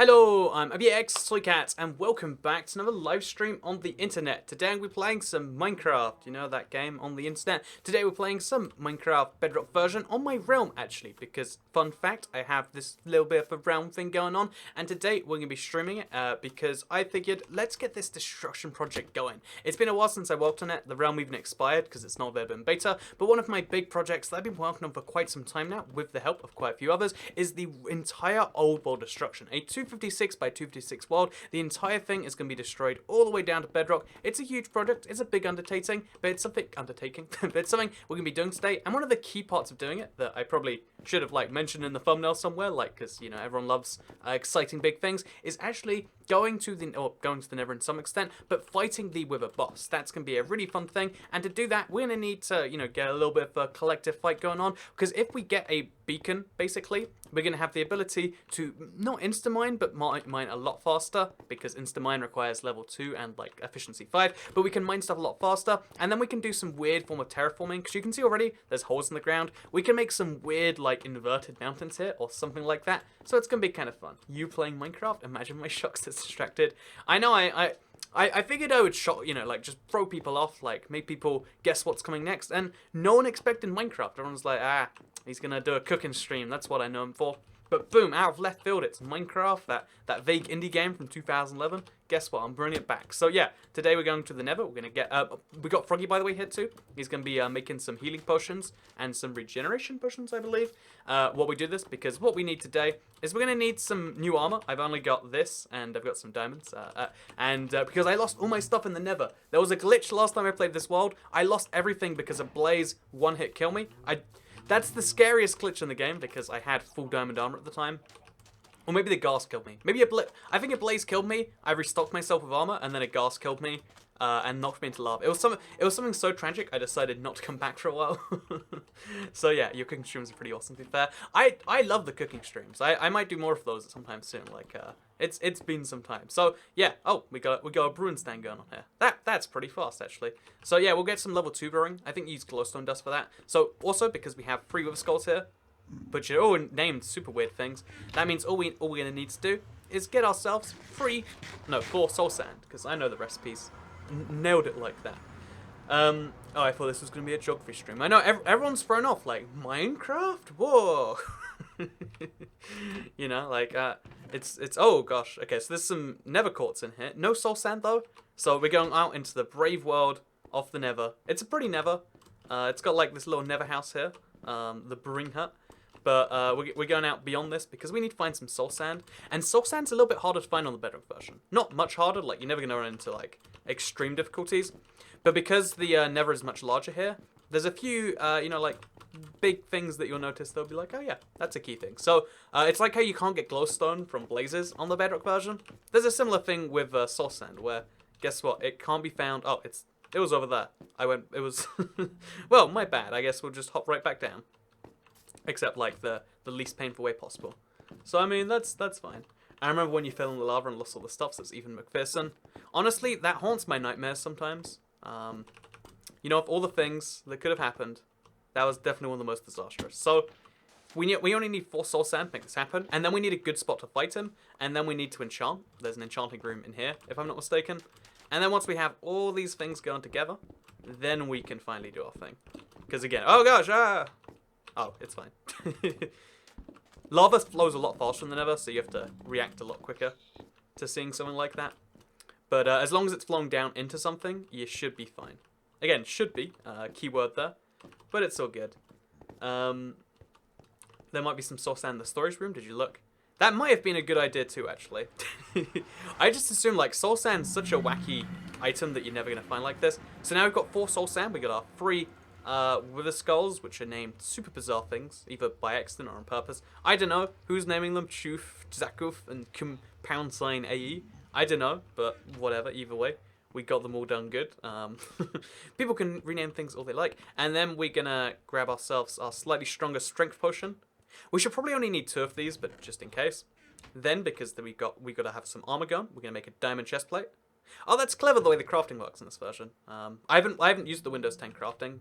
Hello, I'm ABX Soycat, and welcome back to another live stream on the internet. Today we're playing some Minecraft, you know that game on the internet. Today we're playing some Minecraft Bedrock version on my realm, actually, because, fun fact, I have this little bit of a realm thing going on, and today we're going to be streaming it, because I figured, let's get this destruction project going. It's been a while since I worked on it, the realm even expired, because it's not available in beta, but one of my big projects that I've been working on for quite some time now, with the help of quite a few others, is the entire old world destruction. A 256 by 256 world. The entire thing is going to be destroyed all the way down to bedrock. It's a huge project. It's a big undertaking, but it's something but it's something we're going to be doing today. And one of the key parts of doing it that I probably should have mentioned in the thumbnail somewhere, because you know everyone loves exciting big things, is actually going to the Nether in some extent, but fighting the Wither boss. That's going to be a really fun thing. And to do that, we're going to need to get a little bit of a collective fight going on, because if we get a beacon, basically, we're going to have the ability to not insta-mine, but mine a lot faster, because insta-mine requires level 2 and efficiency 5, but we can mine stuff a lot faster, and then we can do some weird form of terraforming, because you can see already there's holes in the ground. We can make some weird inverted mountains here, or something like that, so it's going to be kind of fun. You playing Minecraft? Imagine my shocks that's distracted. I know I figured I would shock, just throw people off, make people guess what's coming next, and no one expected Minecraft. Everyone's like, he's gonna do a cooking stream, that's what I know him for. But boom, out of left field, it's Minecraft, that vague indie game from 2011. Guess what? I'm bringing it back. So yeah, today we're going to the Nether. We're gonna get we got Froggy, by the way, here too. He's gonna be making some healing potions and some regeneration potions, I believe. What we do this because what we need today is we're gonna need some new armor. I've only got this, and I've got some diamonds. Because I lost all my stuff in the Nether. There was a glitch last time I played this world. I lost everything because a blaze one-hit kill me. That's the scariest glitch in the game, because I had full diamond armor at the time. Or maybe the gas killed me. I think a blaze killed me, I restocked myself with armor, and then a gas killed me, and knocked me into lava. It was something so tragic, I decided not to come back for a while. So yeah, your cooking streams are pretty awesome, to be fair. I love the cooking streams. I might do more of those sometime soon, it's been some time. So yeah, we got a brewing stand going on here. That's pretty fast, actually. So yeah, we'll get some level 2 brewing. I think use glowstone dust for that. So also, because we have 3 wither skulls here, but you're all named super weird things, that means all we're gonna need to do is get ourselves 4 soul sand, because I know the recipes. Nailed it like that. I thought this was gonna be a geography stream. I know everyone's thrown off, Minecraft? Whoa. It's oh gosh. Okay, so there's some nether quartz in here. No soul sand though. So we're going out into the brave world of the Nether. It's a pretty Nether. It's got this little Nether house here, the brewing hut. But we're going out beyond this because we need to find some soul sand. And soul sand's a little bit harder to find on the bedrock version. Not much harder, you're never going to run into extreme difficulties. But because the Nether is much larger here, there's a few, big things that you'll notice. They'll be like, oh yeah, that's a key thing. So it's like how you can't get glowstone from blazes on the bedrock version. There's a similar thing with soul sand where, guess what, it can't be found. Oh, it was over there. It was, well, my bad. I guess we'll just hop right back down. Except the least painful way possible. So I mean, that's fine. I remember when you fell in the lava and lost all the stuff, so it's even McPherson. Honestly, that haunts my nightmares sometimes. Of all the things that could have happened, that was definitely one of the most disastrous. So we only need 4 soul sand to make this happen, and then we need a good spot to fight him, and then we need to enchant. There's an enchanting room in here, if I'm not mistaken. And then once we have all these things going together, then we can finally do our thing. Because again, oh gosh, oh, it's fine. Lava flows a lot faster than ever, so you have to react a lot quicker to seeing something like that. But as long as it's flowing down into something, you should be fine. Again, should be, keyword there, but it's all good. There might be some soul sand in the storage room. Did you look? That might have been a good idea too, actually. I just assumed soul sand's such a wacky item that you're never going to find like this. So now we've got 4 soul sand. We got our 3 wither skulls, which are named super bizarre things, either by accident or on purpose. I don't know who's naming them. Chuf, Zakuf, and Kum Pound Sign AE. I don't know, but whatever. Either way, we got them all done good. People can rename things all they like, and then we're gonna grab ourselves our slightly stronger strength potion. We should probably only need 2 of these, but just in case. Then, because we gotta have some armor gun, we're gonna make a diamond chest plate. Oh, that's clever the way the crafting works in this version. I haven't used the Windows 10 crafting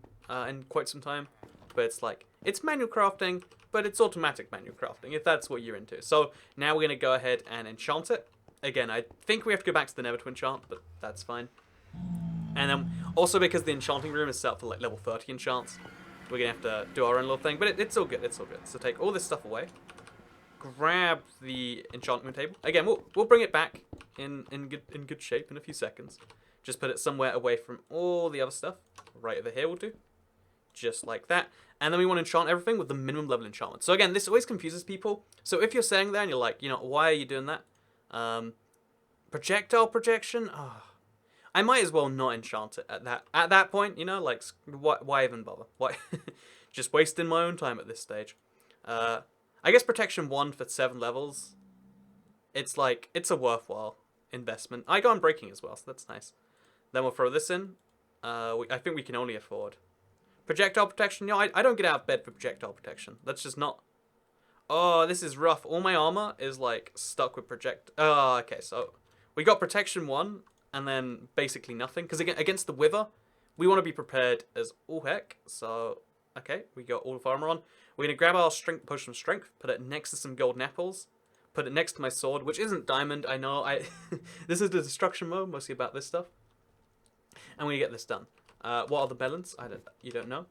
in quite some time, but it's like, it's manual crafting, but it's automatic manual crafting, if that's what you're into. So now we're going to go ahead and enchant it. Again, I think we have to go back to the Nether to enchant, but that's fine. And then, also because the enchanting room is set up for like level 30 enchants, we're going to have to do our own little thing, but it's all good, it's all good. So take all this stuff away, grab the enchantment table. Again, we'll bring it back in good shape in a few seconds. Just put it somewhere away from all the other stuff. Right over here will do. Just like that. And then we want to enchant everything with the minimum level enchantment. So again, this always confuses people. So if you're saying there and you're like, you know, why are you doing that? Projectile projection? Oh, I might as well not enchant it at that point, you know, like, why even bother? Why? Just wasting my own time at this stage. I guess protection 1 for 7 levels, it's like, it's a worthwhile investment. I got unbreaking as well, so that's nice. Then we'll throw this in. I think we can only afford projectile protection. You know, I don't get out of bed for projectile protection. That's just not. Oh, this is rough. All my armor is like stuck with project. Oh, okay. So we got protection 1, and then basically nothing. Because again, against the wither, we want to be prepared as all heck. So okay, we got all of armor on. We're gonna grab our strength potion of strength, put it next to some golden apples, put it next to my sword, which isn't diamond. I know. This is the destruction mode, mostly about this stuff. And we get this done. What are the melons? You don't know?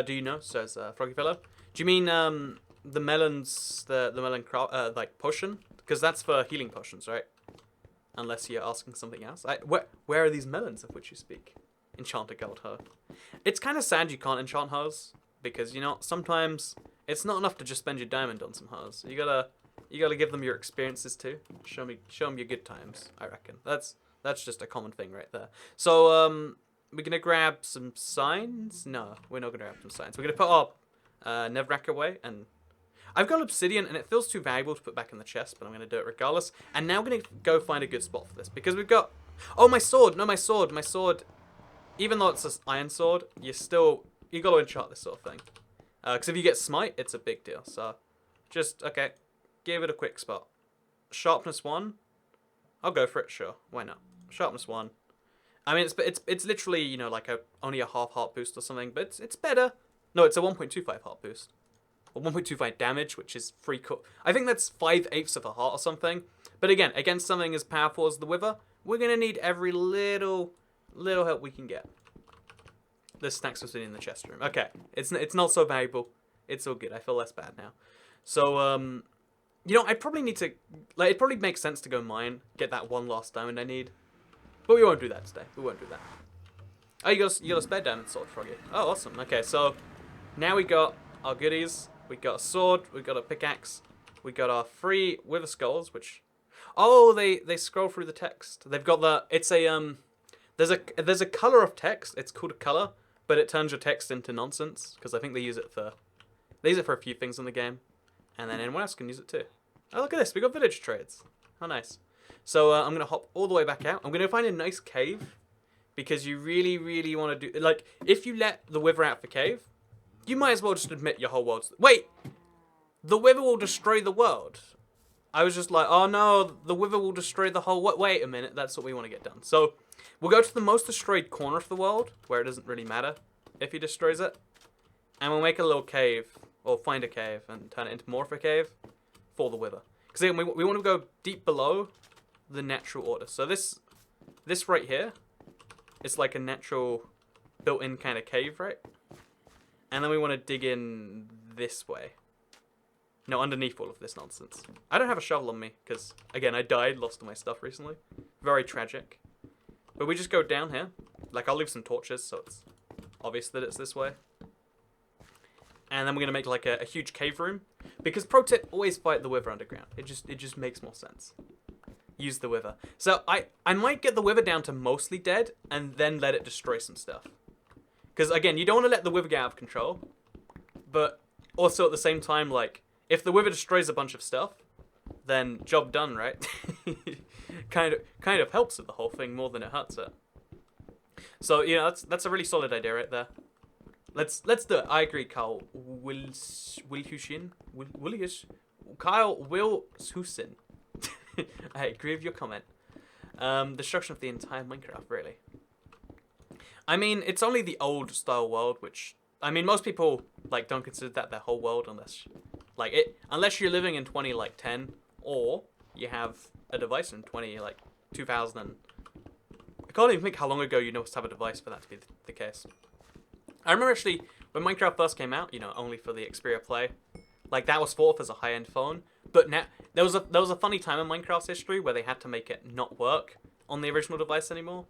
Do you know? Says Froggy Fellow. Do you mean the melons, the melon like potion? Because that's for healing potions, right? Unless you're asking something else. Where are these melons of which you speak? Enchant a gold hoe. It's kind of sad you can't enchant hoes, because you know sometimes it's not enough to just spend your diamond on some hoes. You gotta give them your experiences too. Show them your good times. I reckon that's just a common thing right there. So, we're going to grab some signs? No, we're not going to grab some signs. We're going to put our Netherrack away. And I've got obsidian, and it feels too valuable to put back in the chest, but I'm going to do it regardless. And now we're going to go find a good spot for this. Because we've got... Oh, my sword! No, my sword! My sword... Even though it's an iron sword, you got to enchant this sort of thing. Because if you get smite, it's a big deal. So, just, okay, give it a quick spot. Sharpness 1. I'll go for it, sure. Why not? Sharpness 1. I mean, it's literally, you know, like only a half heart boost or something, but it's better. No, it's a 1.25 heart boost. Or 1.25 damage, which is 3 I think that's 5/8 of a heart or something. But again, against something as powerful as the Wither, we're going to need every little help we can get. There's snacks was in the chest room. Okay, it's not so valuable. It's all good. I feel less bad now. So, you know, I probably need to, like, it probably makes sense to go mine, get that one last diamond I need. But we won't do that today. We won't do that. Oh, you got a spare diamond sword, Froggy. Oh, awesome. Okay, so now we got our goodies. We got a sword. We got a pickaxe. We got our 3 wither skulls, which... Oh, they scroll through the text. They've got the... It's a, there's a color of text. It's called a color, but it turns your text into nonsense, because I think they use it for a few things in the game. And then anyone else can use it too. Oh, look at this. We got village trades. How nice. So I'm going to hop all the way back out. I'm going to find a nice cave. Because you really, really want to do... Like, if you let the Wither out of the cave, you might as well just admit your whole world's... Wait! The Wither will destroy the world. I was just like, oh no, the Wither will destroy the whole... Wait a minute, that's what we want to get done. So, we'll go to the most destroyed corner of the world, where it doesn't really matter if he destroys it. And we'll make a little cave, or find a cave, and turn it into more of a cave for the Wither. Because again, we want to go deep below the natural order. So this right here... It's like a natural built-in kind of cave, right? And then we want to dig in this way. No, underneath all of this nonsense. I don't have a shovel on me, because, again, I died, lost all my stuff recently. Very tragic. But we just go down here. Like, I'll leave some torches, so it's obvious that it's this way. And then we're going to make, like, a huge cave room. Because, pro tip, always fight the Wither underground. It just makes more sense. Use the Wither. So I might get the Wither down to mostly dead and then let it destroy some stuff. Because again, you don't want to let the Wither get out of control. But also at the same time, like, if the Wither destroys a bunch of stuff, then job done, right? kind of helps with the whole thing more than it hurts it. So, you know, that's a really solid idea right there. Let's do it. I agree, Kyle Wilhusin. Kyle Wilhusin. I agree with your comment. Destruction of the entire Minecraft, really. I mean, it's only the old style world, which I mean, most people like don't consider that their whole world unless you're living in 2010 or you have a device in 2000. I can't even think how long ago you must have a device for that to be the case. I remember actually when Minecraft first came out, only for the Xperia Play, like that was thought of as a high-end phone. But now there was a funny time in Minecraft's history where they had to make it not work on the original device anymore.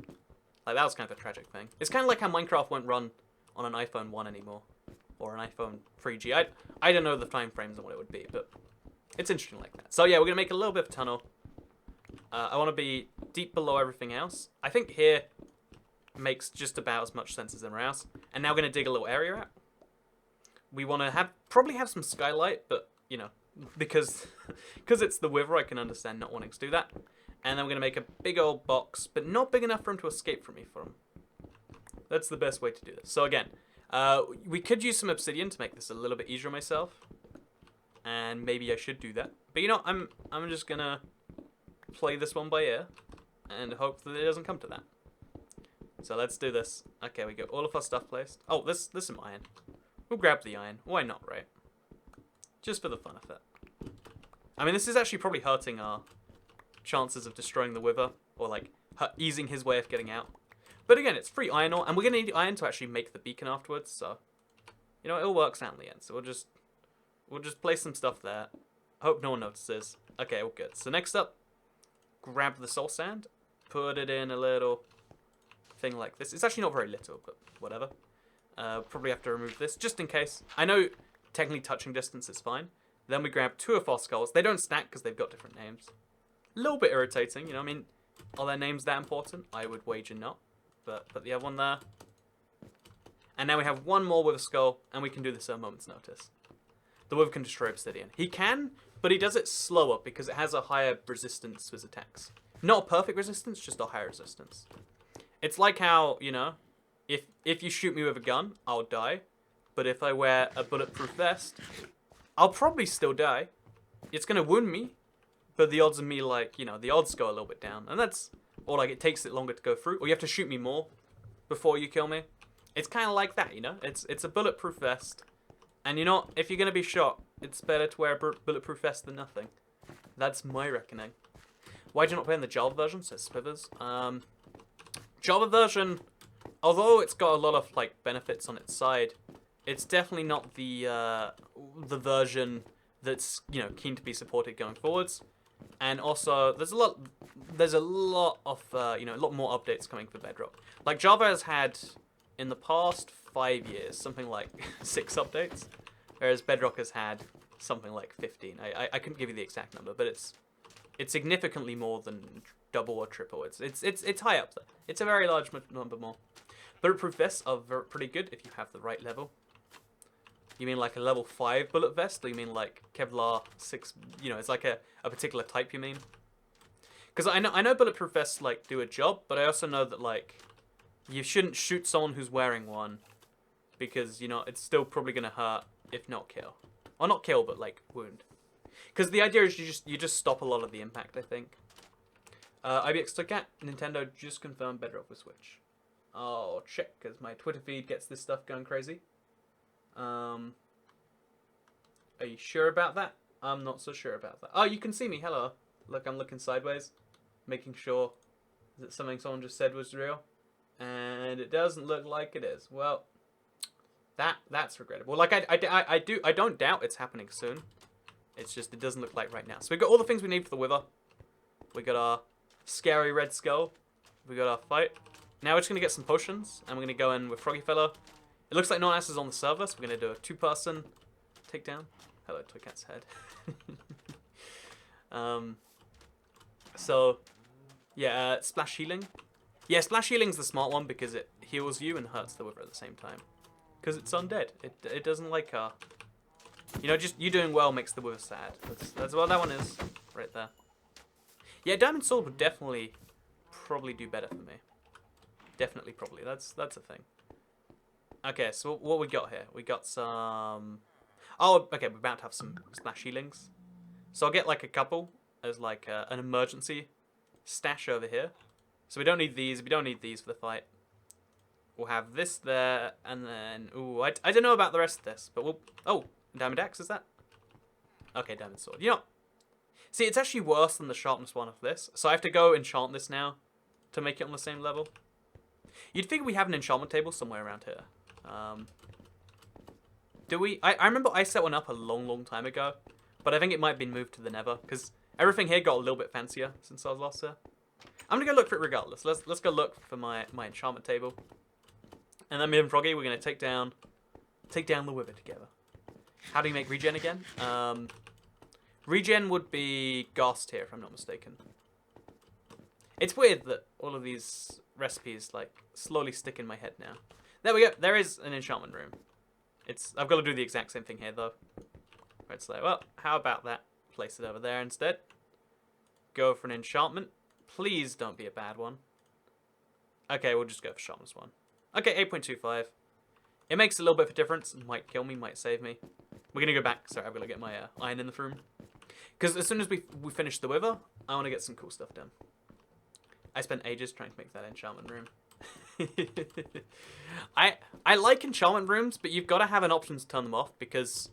Like that was kind of a tragic thing. It's kind of like how Minecraft won't run on an iPhone 1 anymore, or an iPhone 3G. I don't know the time frames on what it would be, but it's interesting like that. So yeah, we're gonna make a little bit of a tunnel. I want to be deep below everything else. I think here makes just about as much sense as anywhere else. And now we're gonna dig a little area out. We want to probably have some skylight, but because it's the Wither, I can understand not wanting to do that. And then we're gonna make a big old box, but not big enough for him to escape from me. That's the best way to do this. So again, we could use some obsidian to make this a little bit easier myself, and maybe I should do that. But I'm just gonna play this one by ear and hope that it doesn't come to that. So let's do this. Okay, we got all of our stuff placed. Oh, this is iron. We'll grab the iron. Why not, right? Just for the fun of it. I mean, this is actually probably hurting our chances of destroying the Wither, or like easing his way of getting out. But again, it's free iron ore, and we're gonna need iron to actually make the beacon afterwards. So, it all works out in the end. So we'll just place some stuff there. Hope no one notices. Okay, all good. So next up, grab the soul sand, put it in a little thing like this. It's actually not very little, but whatever. Probably have to remove this just in case. I know technically touching distance is fine. Then we grab 2 of our skulls. They don't stack because they've got different names. A little bit irritating, I mean, are their names that important? I would wager not. But put the other one there. And now we have one more with a skull, and we can do this at a moment's notice. The Wither can destroy obsidian. He can, but he does it slower because it has a higher resistance to his attacks. Not a perfect resistance, just a higher resistance. It's like how, if you shoot me with a gun, I'll die. But if I wear a bulletproof vest, I'll probably still die. It's going to wound me, but the odds of me, the odds go a little bit down. And that's, or it takes it longer to go through. Or you have to shoot me more before you kill me. It's kind of like that, It's a bulletproof vest. And if you're going to be shot, it's better to wear a bulletproof vest than nothing. That's my reckoning. Why do you not play in the Java version? Says Spivers. Java version, although it's got a lot of benefits on its side, it's definitely not the version that's keen to be supported going forwards. And also, there's a lot of a lot more updates coming for Bedrock. Like Java has had in the past 5 years something like 6 updates, whereas Bedrock has had something like 15. I couldn't give you the exact number, but it's significantly more than double or triple. It's high up there. It's a very large number more. Bulletproof vests are pretty good if you have the right level. You mean like a level 5 bullet vest, or you mean like Kevlar 6? It's like a particular type. You mean? Because I know bulletproof vests do a job, but I also know that you shouldn't shoot someone who's wearing one, because it's still probably gonna hurt, if not kill, or not kill, but wound. Because the idea is you just stop a lot of the impact, I think. IBX look at Nintendo just confirmed Bedrock for Switch. Oh, check, because my Twitter feed gets this stuff going crazy. Are you sure about that? I'm not so sure about that. Oh, you can see me. Hello. Look, I'm looking sideways, making sure that something someone just said was real, and it doesn't look like it is. Well, that's regrettable. I don't doubt it's happening soon. It's just it doesn't look like right now. So we've got all the things we need for the Wither. We got our scary red skull. We got our fight. Now we're just gonna get some potions, and we're gonna go in with Froggy Fellow. It looks like no one else is on the server, so we're gonna do a 2-person takedown. Hello, Toy Cat's head. So yeah, splash healing. Yeah, splash healing's the smart one because it heals you and hurts the Wither at the same time. Because it's undead. It doesn't like our. Just you doing well makes the Wither sad. That's what that one is, right there. Yeah, Diamond Sword would definitely, probably do better for me. Definitely, probably. That's a thing. Okay, so what we got here? We got some. Oh, okay. We're about to have some splash healings. So I'll get a couple as an emergency stash over here. So we don't need these. We don't need these for the fight. We'll have this there, and then... Ooh, I don't know about the rest of this, but we'll... Oh, diamond axe, is that? Okay, diamond sword. You know... See, it's actually worse than the sharpness one of this, so I have to go enchant this now to make it on the same level. You'd figure we have an enchantment table somewhere around here. Do we? I remember I set one up a long time ago, but I think it might have been moved to the nether, because everything here got a little bit fancier since I was last here. I'm going to go look for it regardless. Let's go look for my enchantment table. And then me and Froggy, we're going to take down the wither together. How do you make regen again? Regen would be ghast here, if I'm not mistaken. It's weird that all of these recipes, like, slowly stick in my head now. There we go. There is an enchantment room. I've got to do the exact same thing here, though. Where it's like, well, how about that? Place it over there instead. Go for an enchantment. Please don't be a bad one. Okay, we'll just go for sharpness 1. Okay, 8.25. It makes a little bit of a difference. Might kill me, might save me. We're going to go back. Sorry, I've got to get my iron in the room. Because as soon as we finish the wither, I want to get some cool stuff done. I spent ages trying to make that enchantment room. I like enchantment rooms, but you've got to have an option to turn them off, because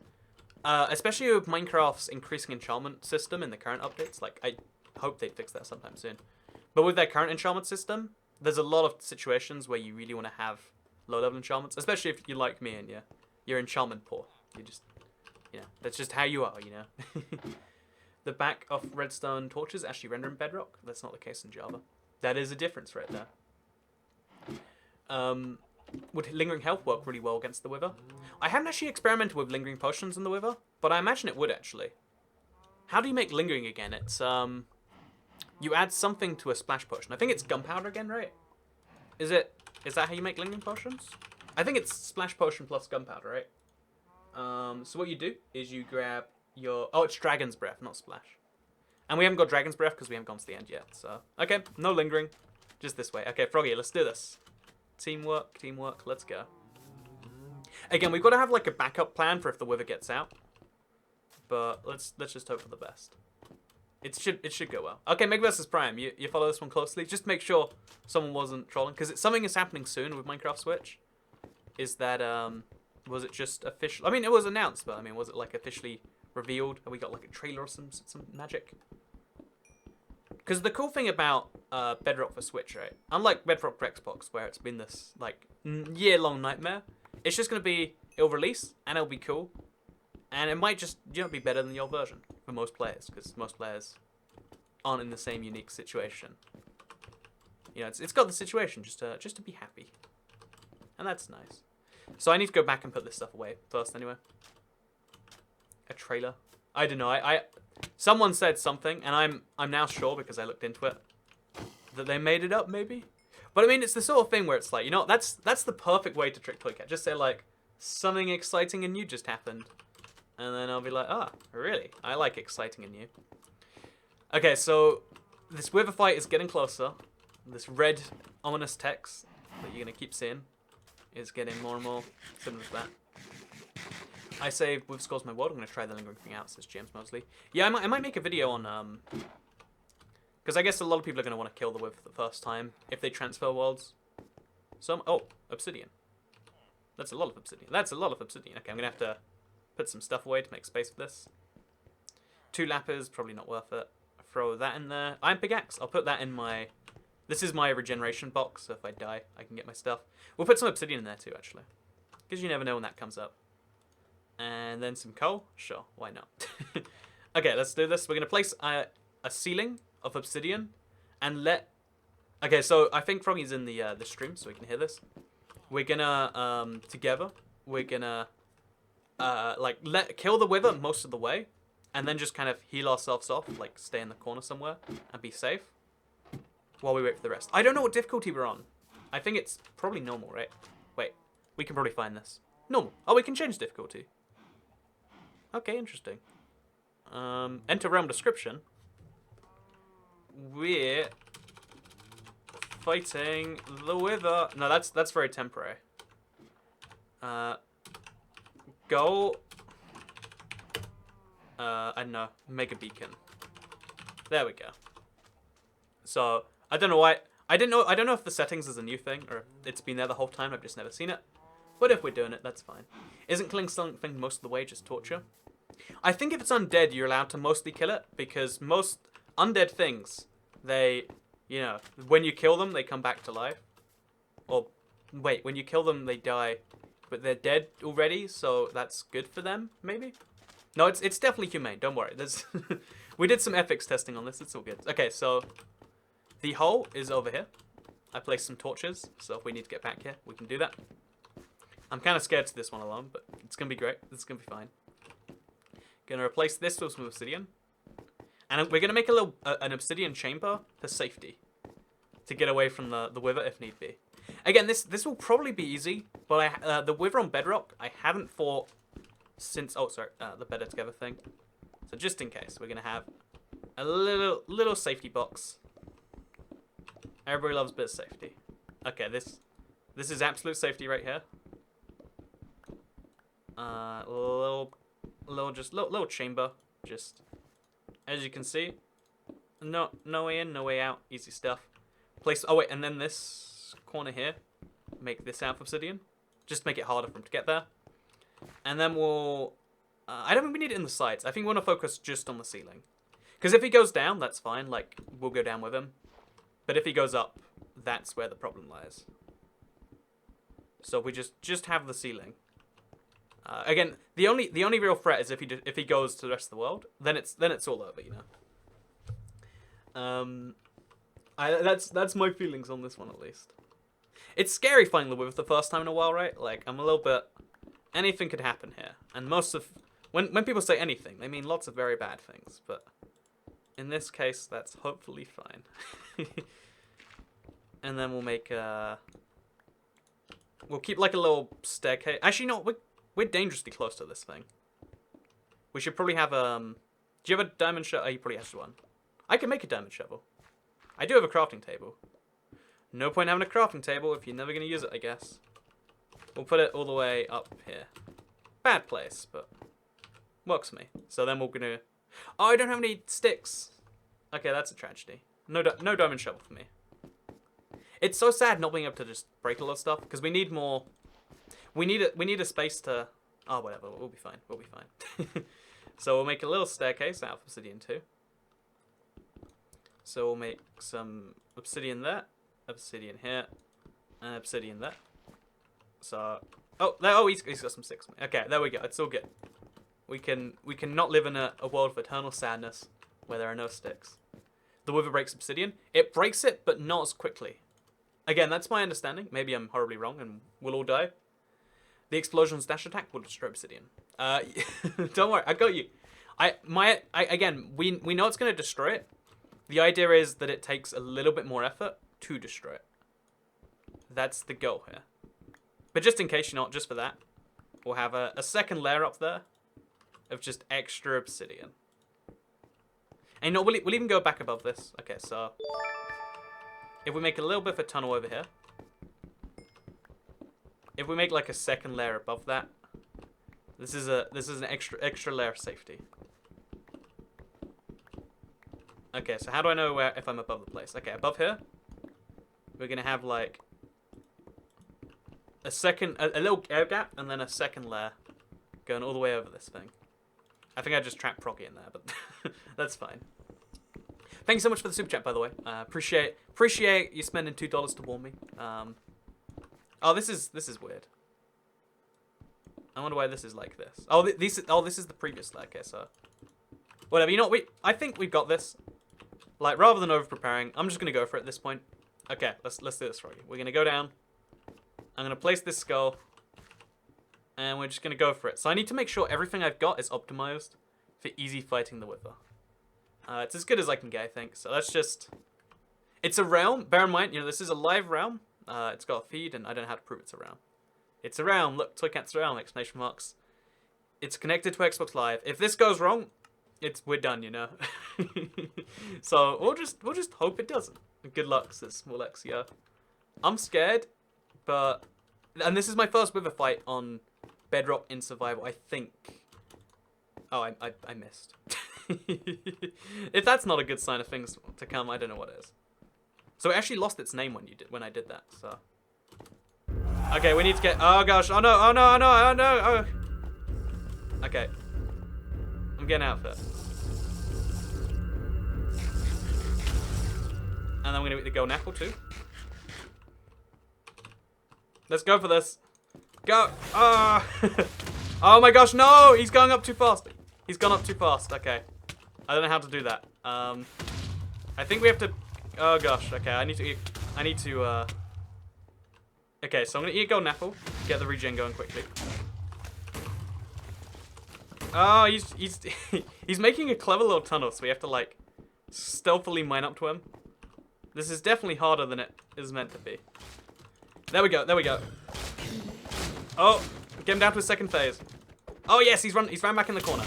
especially with Minecraft's increasing enchantment system in the current updates, like, I hope they fix that sometime soon. But with their current enchantment system, there's a lot of situations where you really want to have low-level enchantments, especially if you're like me and you're enchantment poor. You just, that's just how you are, The back of redstone torches actually render in bedrock. That's not the case in Java. That is a difference right there. Would lingering health work really well against the wither? I haven't actually experimented with lingering potions in the wither, but I imagine it would actually. How do you make lingering again? It's you add something to a splash potion. I think it's gunpowder again, right? Is that how you make lingering potions? I think it's splash potion plus gunpowder, right? So what you do is you grab your... Oh, it's dragon's breath, not splash. And we haven't got dragon's breath because we haven't gone to the end yet. So, okay, no lingering. Just this way. Okay, Froggy, let's do this. Teamwork, let's go. Again, we've got to have like a backup plan for if the wither gets out. But let's just hope for the best. It should go well. Okay, Meg vs Prime, you follow this one closely. Just make sure someone wasn't trolling, because something is happening soon with Minecraft Switch. Is that was it just official? I mean, it was announced, but I mean, was it like officially revealed? Have we got like a trailer or some magic? Because the cool thing about Bedrock for Switch, right? Unlike Bedrock for Xbox, where it's been this like year-long nightmare, it's just gonna be, it'll release and it'll be cool, and it might just be better than the old version for most players, because most players aren't in the same unique situation. It's got the situation just to be happy, and that's nice. So I need to go back and put this stuff away first, anyway. A trailer. I don't know. Someone said something, and I'm now sure because I looked into it that they made it up, maybe. But I mean, it's the sort of thing where it's like, that's the perfect way to trick Toycat. Just say like something exciting and new just happened, and then I'll be like, ah, really? I like exciting and new. Okay, so this wither fight is getting closer. This red ominous text that you're gonna keep seeing is getting more and more similar to that. I saved with Scores My World. I'm going to try the lingering thing out, says James Mosley. Yeah, I might make a video on... Because I guess a lot of people are going to want to kill the wither for the first time if they transfer worlds. Oh, obsidian. That's a lot of obsidian. Okay, I'm going to have to put some stuff away to make space for this. 2 lapis, probably not worth it. Throw that in there. Iron pickaxe. I'll put that in my... This is my regeneration box, so if I die, I can get my stuff. We'll put some obsidian in there too, actually. Because you never know when that comes up. And then some coal? Sure, why not? Okay, let's do this. We're going to place a ceiling of obsidian and let... Okay, so I think Froggy's in the stream, so we can hear this. We're going to, together, we're going to, kill the wither most of the way, and then just kind of heal ourselves off, like stay in the corner somewhere and be safe while we wait for the rest. I don't know what difficulty we're on. I think it's probably normal, right? Wait, we can probably find this. Normal. Oh, we can change difficulty. Okay, interesting. Enter realm description. We're fighting the wither. No, that's very temporary. Go. I don't know. Make a beacon. There we go. So I don't know why. I don't know if the settings is a new thing or if it's been there the whole time. I've just never seen it. But if we're doing it, that's fine. Isn't killing something most of the way just torture? I think if it's undead, you're allowed to mostly kill it because most undead things, they, you know, when you kill them, they come back to life. Or wait, when you kill them, they die, but they're dead already, so that's good for them, maybe? No, it's definitely humane. Don't worry. There's we did some ethics testing on this. It's all good. Okay, so the hole is over here. I placed some torches, so if we need to get back here, we can do that. I'm kind of scared to this one alone, but it's gonna be great. It's gonna be fine. Gonna replace this with some obsidian, and we're gonna make a little an obsidian chamber for safety, to get away from the wither if need be. Again, this will probably be easy, but the wither on bedrock I haven't fought since the better together thing. So just in case, we're gonna have a little safety box. Everybody loves a bit of safety. Okay, this is absolute safety right here. Little chamber, just as you can see. No way in, no way out. Easy stuff. Place. Oh wait, and then this corner here, make this out of obsidian. Just make it harder for him to get there. And then we'll. I don't think we need it in the sides. I think we want to focus just on the ceiling. Because if he goes down, that's fine. Like we'll go down with him. But if he goes up, that's where the problem lies. So we just have the ceiling. Again, the only real threat is if he goes to the rest of the world, then it's all over, you know. That's my feelings on this one at least. It's scary fighting the wither the first time in a while, right? Like I'm a little bit. Anything could happen here, and most of when people say anything, they mean lots of very bad things. But in this case, that's hopefully fine. And then we'll make we'll keep like a little staircase. Actually, no, we're dangerously close to this thing. We should probably have do you have a diamond shovel? Oh, you probably have one. I can make a diamond shovel. I do have a crafting table. No point having a crafting table if you're never going to use it, I guess. We'll put it all the way up here. Bad place, but works for me. So then we're going to... Oh, I don't have any sticks. Okay, that's a tragedy. No diamond shovel for me. It's so sad not being able to just break a lot of stuff, because we need more... We need a space to... Oh, whatever. We'll be fine. We'll be fine. So we'll make a little staircase out of obsidian too. So we'll make some obsidian there, obsidian here, and obsidian there. So, he's got some sticks. Okay, there we go. It's all good. We can not live in a world of eternal sadness where there are no sticks. The wither breaks obsidian. It breaks it, but not as quickly. Again, that's my understanding. Maybe I'm horribly wrong, and we'll all die. The explosion's dash attack will destroy obsidian. Don't worry, I got you. Again, we know it's going to destroy it. The idea is that it takes a little bit more effort to destroy it. That's the goal here. But just in case you're not, just for that, we'll have a second layer up there of just extra obsidian. And no, we'll even go back above this. Okay, so if we make a little bit of a tunnel over here, if we make like a second layer above that, this is an extra layer of safety. Okay, so how do I know if I'm above the place? Okay, above here, we're gonna have like a little air gap, and then a second layer going all the way over this thing. I think I just trapped Proggy in there, but that's fine. Thank you so much for the super chat, by the way. Appreciate you spending $2 to warn me. Oh, this is weird. I wonder why this is like this. Oh, this is the previous layer. Okay, so whatever. You know what? I think we've got this. Like, rather than over preparing, I'm just gonna go for it at this point. Okay, let's do this for you. We're gonna go down. I'm gonna place this skull, and we're just gonna go for it. So I need to make sure everything I've got is optimized for easy fighting the wither. It's as good as I can get, I think. So let's just... It's a realm. Bear in mind, you know, this is a live realm. It's got a feed, and I don't know how to prove it's a realm. It's a realm. Look, Toycat's a realm! Exclamation marks. It's connected to Xbox Live. If this goes wrong, we're done, you know. So we'll just hope it doesn't. Good luck, says Morlexia. I'm scared, but and this is my first wither fight on Bedrock in survival. I think. Oh, I missed. If that's not a good sign of things to come, I don't know what is. So it actually lost its name when I did that, so. Okay, we need to get, oh gosh, oh no, oh no, oh no, oh no, oh. Okay. I'm getting out of it. And then we're gonna eat the golden apple too. Let's go for this. Go! Oh. Oh my gosh, no! He's going up too fast. He's gone up too fast. Okay. I don't know how to do that. I think we have to... Oh gosh, okay, I need to eat... Okay, so I'm gonna eat a golden apple. Get the regen going quickly. Oh, he's making a clever little tunnel, so we have to, like, stealthily mine up to him. This is definitely harder than it is meant to be. There we go, there we go. Oh, get him down to his second phase. Oh yes, he's ran back in the corner.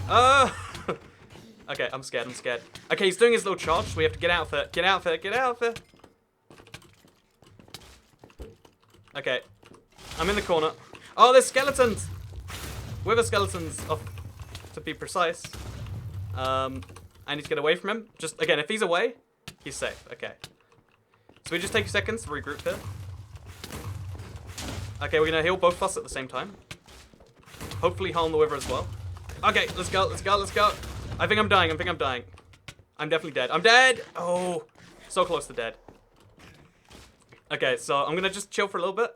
Oh! Okay, I'm scared, I'm scared. Okay, he's doing his little charge, so we have to get out of it. Get out of it, get out of it. Okay. I'm in the corner. Oh, there's skeletons! Wither skeletons, to be precise. I need to get away from him. Just, again, if he's away, he's safe. Okay. So we just take seconds to regroup here. Okay, we're gonna heal both of us at the same time. Hopefully harm the Wither as well. Okay, let's go, let's go, let's go. I think I'm dying, I think I'm dying. I'm definitely dead. I'm dead! Oh, so close to dead. Okay, so I'm gonna just chill for a little bit.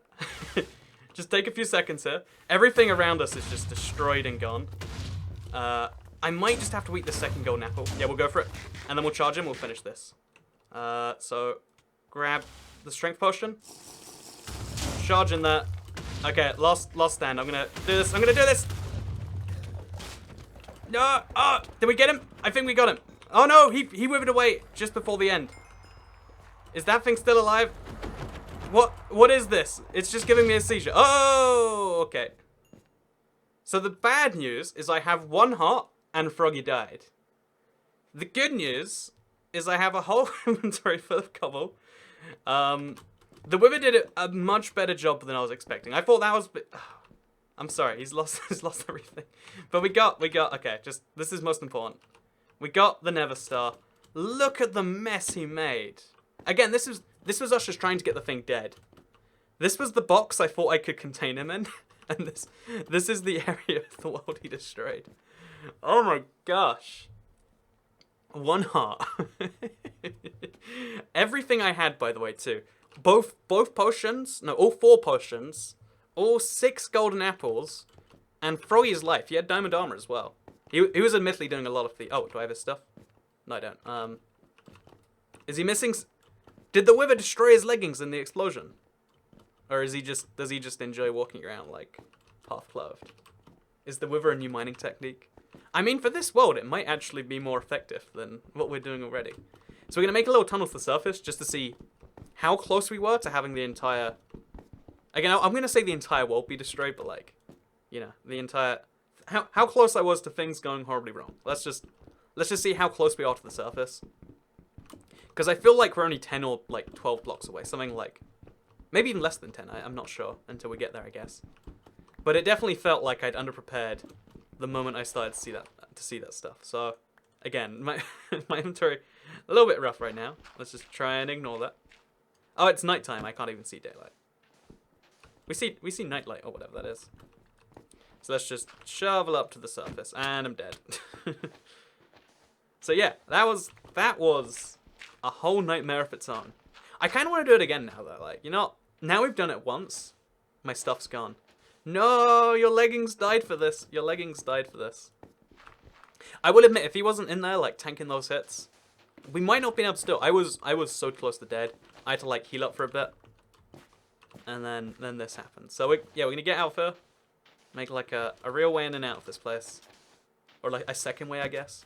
Just take a few seconds here. Everything around us is just destroyed and gone. I might just have to eat the second golden apple. Yeah, we'll go for it. And then we'll charge him, we'll finish this. So, grab the strength potion. Charge in that. Okay, last stand. I'm gonna do this. I'm gonna do this! No! Oh! Did we get him? I think we got him. Oh no! He withered away just before the end. Is that thing still alive? What is this? It's just giving me a seizure. Oh, okay. So the bad news is I have 1 heart and Froggy died. The good news is I have a whole inventory full of cobble. The Wither did a much better job than I was expecting. I thought that was... I'm sorry, he's lost everything. But we got, okay, this is most important. We got the Nether Star. Look at the mess he made. Again, this was us just trying to get the thing dead. This was the box I thought I could contain him in. And this is the area of the world he destroyed. Oh my gosh. 1 heart. Everything I had, by the way, too. Both potions, no, all 4 potions, all 6 golden apples, and Froggy's life. He had diamond armor as well. He was admittedly doing a lot of the... Oh, do I have his stuff? No, I don't. Is he missing... Did the Wither destroy his leggings in the explosion? Or does he just enjoy walking around, like, half-clothed? Is the Wither a new mining technique? I mean, for this world, it might actually be more effective than what we're doing already. So we're going to make a little tunnel to the surface just to see how close we were to having the entire... Again, I'm going to say the entire world be destroyed, but, like, you know, the entire... How close I was to things going horribly wrong. Let's just see how close we are to the surface. Because I feel like we're only 10 or, like, 12 blocks away. Something like... Maybe even less than 10. I'm not sure until we get there, I guess. But it definitely felt like I'd underprepared the moment I started to see that stuff. So, again, my inventory a little bit rough right now. Let's just try and ignore that. Oh, it's nighttime. I can't even see daylight. We see nightlight or whatever that is. So let's just shovel up to the surface, and I'm dead. So yeah, that was a whole nightmare of its own. I kind of want to do it again now, though. Like, you know, now we've done it once, my stuff's gone. No, your leggings died for this. Your leggings died for this. I will admit, if he wasn't in there, like, tanking those hits, we might not have been able to do it. I was so close to dead. I had to, like, heal up for a bit. And then this happened. So, we're going to get out of here. Make, like, a real way in and out of this place. Or, like, a second way, I guess.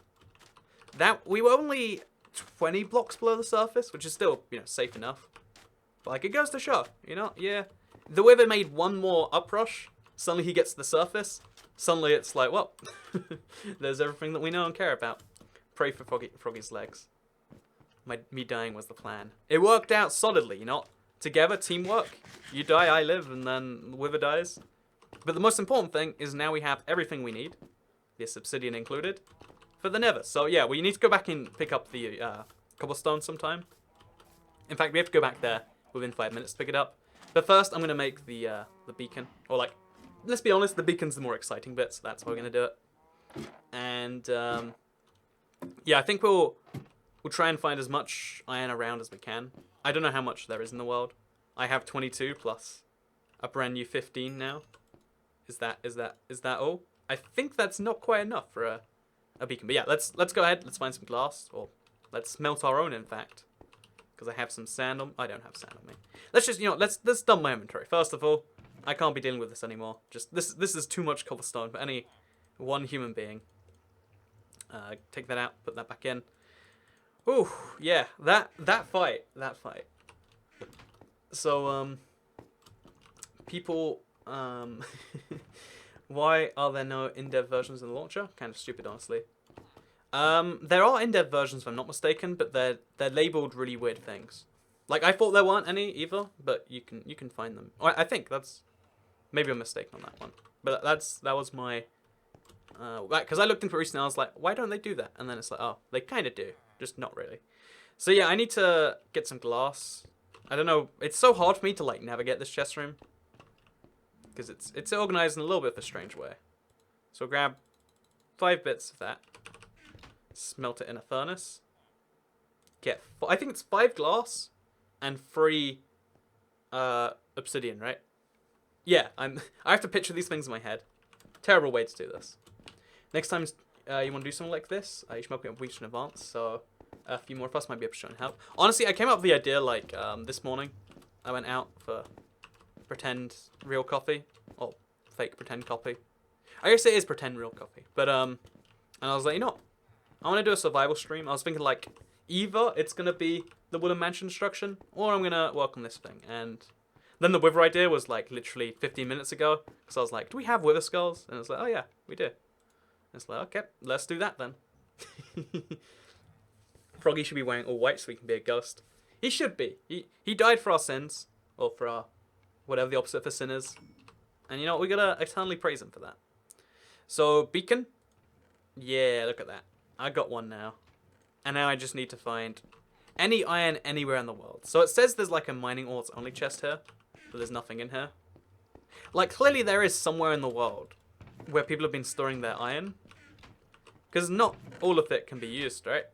We were only 20 blocks below the surface, which is still, you know, safe enough. But, like, it goes to show, you know? Yeah. The Wither made one more uprush. Suddenly he gets to the surface. Suddenly it's like, well, there's everything that we know and care about. Pray for Froggy's legs. Me dying was the plan. It worked out solidly, you know? Together, teamwork. You die, I live, and then the Wither dies. But the most important thing is now we have everything we need, this obsidian included, for the Nether. So yeah, we need to go back and pick up the cobblestone sometime. In fact, we have to go back there within 5 minutes to pick it up. But first, I'm gonna make the beacon, or like, let's be honest, the beacon's the more exciting bit, so that's how we're gonna do it. And yeah, I think we'll try and find as much iron around as we can. I don't know how much there is in the world. I have 22 plus a brand new 15 now. Is that all? I think that's not quite enough for a beacon. But yeah, let's go ahead. Let's find some glass, or let's melt our own, in fact, because I have some sand on. I don't have sand on me. Let's just let's dump my inventory. First of all, I can't be dealing with this anymore. Just this is too much cobblestone for any one human being. Take that out. Put that back in. Ooh, yeah, that fight. So people why are there no in-depth versions in the launcher? Kind of stupid, honestly. There are in-depth versions, if I'm not mistaken, but they're labeled really weird things. Like, I thought there weren't any either, but you can find them. I think that's maybe I'm mistaken on that one, but that was my because I looked into it recently. And I was like, why don't they do that? And then it's like, oh, they kind of do, just not really. So yeah, I need to get some glass. I don't know. It's so hard for me to like navigate this chest room because it's organized in a little bit of a strange way. So grab 5 bits of that. Smelt it in a furnace. Get I think it's 5 glass and 3 obsidian, right? Yeah, I have to picture these things in my head. Terrible way to do this. Next time you want to do something like this, you should make it weeks in advance, so a few more of us might be able to show and help. Honestly, I came up with the idea like this morning. I went out for pretend real coffee, or fake pretend coffee. I guess it is pretend real coffee, but and I was like, you know what? I want to do a survival stream. I was thinking like either it's gonna be the wooden mansion destruction, or I'm gonna work on this thing. And then the wither idea was like literally 15 minutes ago, because I was like, do we have wither skulls? And it's like, oh yeah, we do. And it's like, okay, let's do that then. Froggy should be wearing all white so he can be a ghost. He should be. He died for our sins, or for our whatever the opposite for sin is. And you know what? We gotta eternally praise him for that. So beacon, yeah, look at that. I got one now, and now I just need to find any iron anywhere in the world. So it says there's like a mining ores only chest here, but there's nothing in here. Like clearly there is somewhere in the world where people have been storing their iron, because not all of it can be used, right?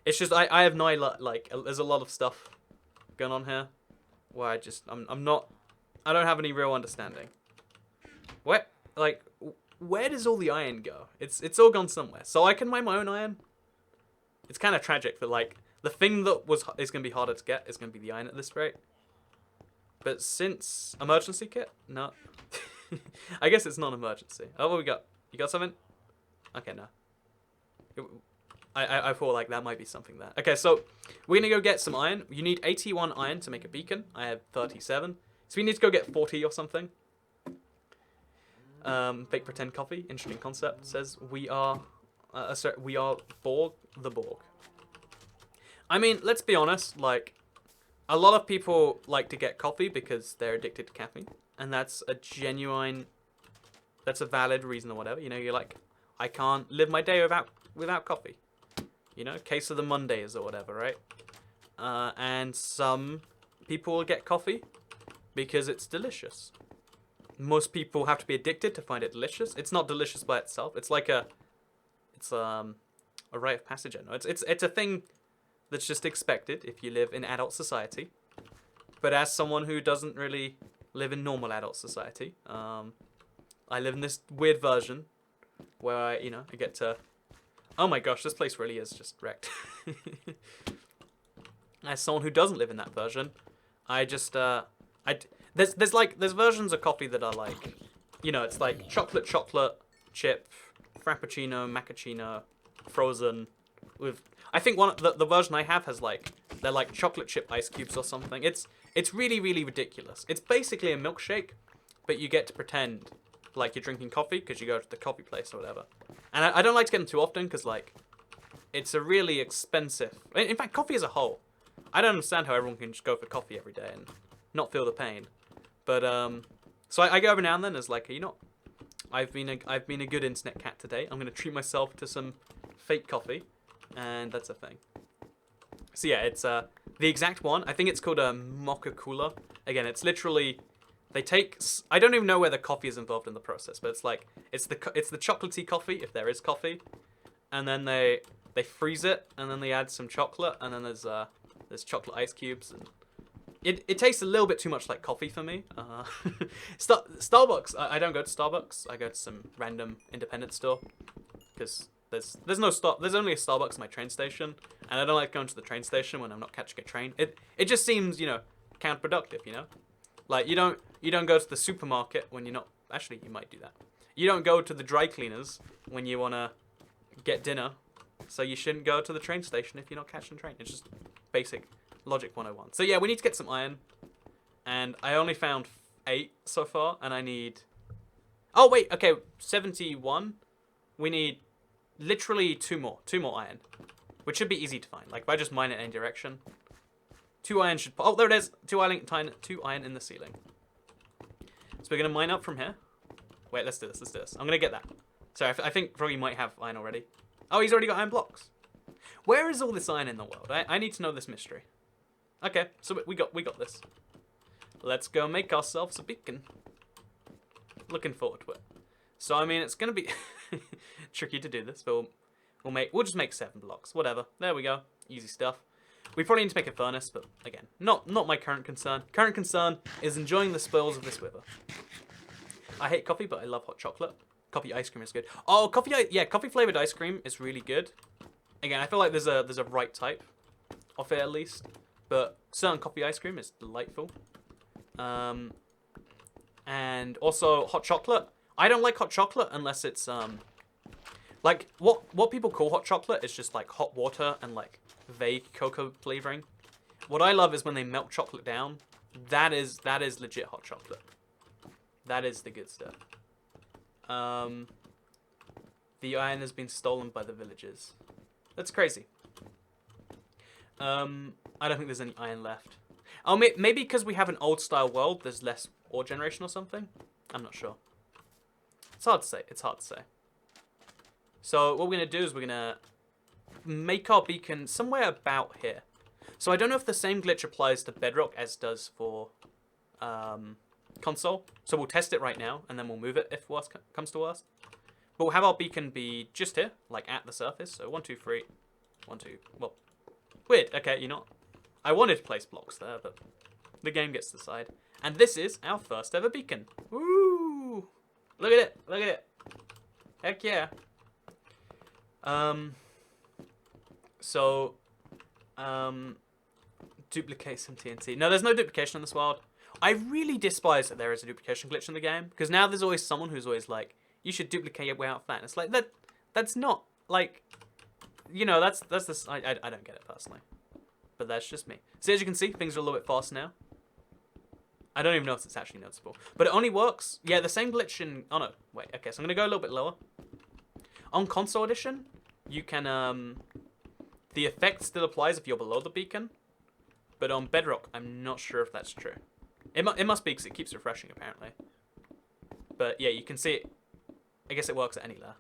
It's just I have no like there's a lot of stuff going on here where I don't have any real understanding. Where does all the iron go? It's all gone somewhere. So I can mine my own iron. It's kind of tragic that like the thing that is going to be harder to get is going to be the iron at this rate. But since emergency kit, no. I guess it's not an emergency. Oh, what we got? You got something? Okay, no. I thought like that might be something there. Okay, so we're gonna go get some iron. You need 81 iron to make a beacon. I have 37, so we need to go get 40 or something. Fake pretend coffee. Interesting concept. Says we are Borg the Borg. I mean, let's be honest. Like, a lot of people like to get coffee because they're addicted to caffeine, and that's a valid reason or whatever. You know, you're like, I can't live my day without coffee. You know, case of the Mondays or whatever, right? And some people will get coffee because it's delicious. Most people have to be addicted to find it delicious. It's not delicious by itself. It's like a rite of passage. No, it's a thing that's just expected if you live in adult society. But as someone who doesn't really live in normal adult society, I live in this weird version where I get to. Oh my gosh, this place really is just wrecked. As someone who doesn't live in that version, I just there's versions of coffee that are like, it's like chocolate chip, frappuccino, macchiato, frozen with. I think the version I have has they're like chocolate chip ice cubes or something. It's really really ridiculous. It's basically a milkshake, but you get to pretend like you're drinking coffee because you go to the coffee place or whatever. And I don't like to get them too often because like it's a really expensive. In fact, coffee as a whole, I don't understand how everyone can just go for coffee every day and not feel the pain. But so I go every now and then as like, I've been a good internet cat today. I'm gonna treat myself to some fake coffee, and that's a thing. So yeah, it's The exact one, I think it's called a mocha cooler. Again, it's literally, they take, I don't even know where the coffee is involved in the process, but it's like, it's the chocolatey coffee, if there is coffee, and then they freeze it, and then they add some chocolate, and then there's chocolate ice cubes, and it tastes a little bit too much like coffee for me. Starbucks, I don't go to Starbucks, I go to some random independent store, because there's only a Starbucks at my train station, and I don't like going to the train station when I'm not catching a train. It just seems, you know, counterproductive, you know? Like, you don't go to the supermarket when you're not, actually, you might do that. You don't go to the dry cleaners when you want to get dinner, so you shouldn't go to the train station if you're not catching a train. It's just basic logic 101. So yeah, we need to get some iron, and I only found 8 so far, and I need, oh wait, okay, 71. We need literally 2 more iron, which should be easy to find. Like, if I just mine it in any direction, 2 iron should, oh, there it is, 2 iron in the ceiling. So we're gonna mine up from here. Wait, let's do this. I'm gonna get that. So I think Froggy might have iron already. Oh, he's already got iron blocks. Where is all this iron in the world? I need to know this mystery. Okay, so we got this. Let's go make ourselves a beacon. Looking forward to it. So I mean, it's gonna be tricky to do this, but we'll just make 7 blocks. Whatever. There we go. Easy stuff. We probably need to make a furnace, but again, not my current concern. Current concern is enjoying the spoils of this river. I hate coffee, but I love hot chocolate. Coffee ice cream is good. Oh, coffee flavored ice cream is really good. Again, I feel like there's a right type of it at least, but certain coffee ice cream is delightful. And also hot chocolate. I don't like hot chocolate unless it's like what people call hot chocolate is just like hot water and like vague cocoa flavoring. What I love is when they melt chocolate down. That is legit hot chocolate. That is the good stuff. The iron has been stolen by the villagers. That's crazy. I don't think there's any iron left. Oh, maybe because we have an old style world, there's less ore generation or something. I'm not sure. It's hard to say. It's hard to say. So what we're gonna do is we're gonna make our beacon somewhere about here. So I don't know if the same glitch applies to bedrock as does for console. So we'll test it right now, and then we'll move it if worst comes to worst. But we'll have our beacon be just here, like at the surface. So 1, 2, 3, 1, 2. Well, weird. Okay, you know, I wanted to place blocks there, but the game gets to decide. And this is our first ever beacon. Woo! Look at it! Look at it! Heck yeah! Duplicate some TNT. No, there's no duplication in this world. I really despise that there is a duplication glitch in the game, because now there's always someone who's always like, you should duplicate it without that. It's like, that's not, like, you know, that's this, I don't get it personally. But that's just me. So as you can see, things are a little bit faster now. I don't even know if it's actually noticeable. But it only works, yeah, the same glitch in, oh no, wait, okay, so I'm going to go a little bit lower. On console edition, you can, the effect still applies if you're below the beacon. But on bedrock, I'm not sure if that's true. It must be because it keeps refreshing, apparently. But yeah, you can see it. I guess it works at any layer,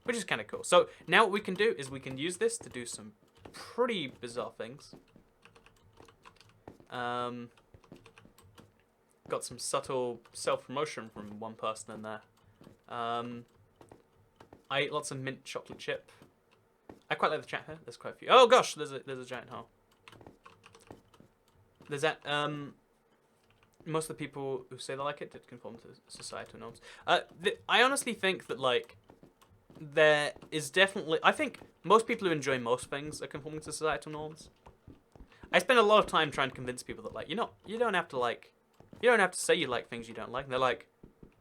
which is kind of cool. So now what we can do is we can use this to do some pretty bizarre things. Got some subtle self-promotion from one person in there. I ate lots of mint chocolate chip. I quite like the chat here. There's quite a few. Oh gosh, there's a giant hole. There's that. Most of the people who say they like it did conform to societal norms. I honestly think that, like, there is definitely... I think most people who enjoy most things are conforming to societal norms. I spend a lot of time trying to convince people that, like, you don't have to, like... You don't have to say you like things you don't like. And they're like,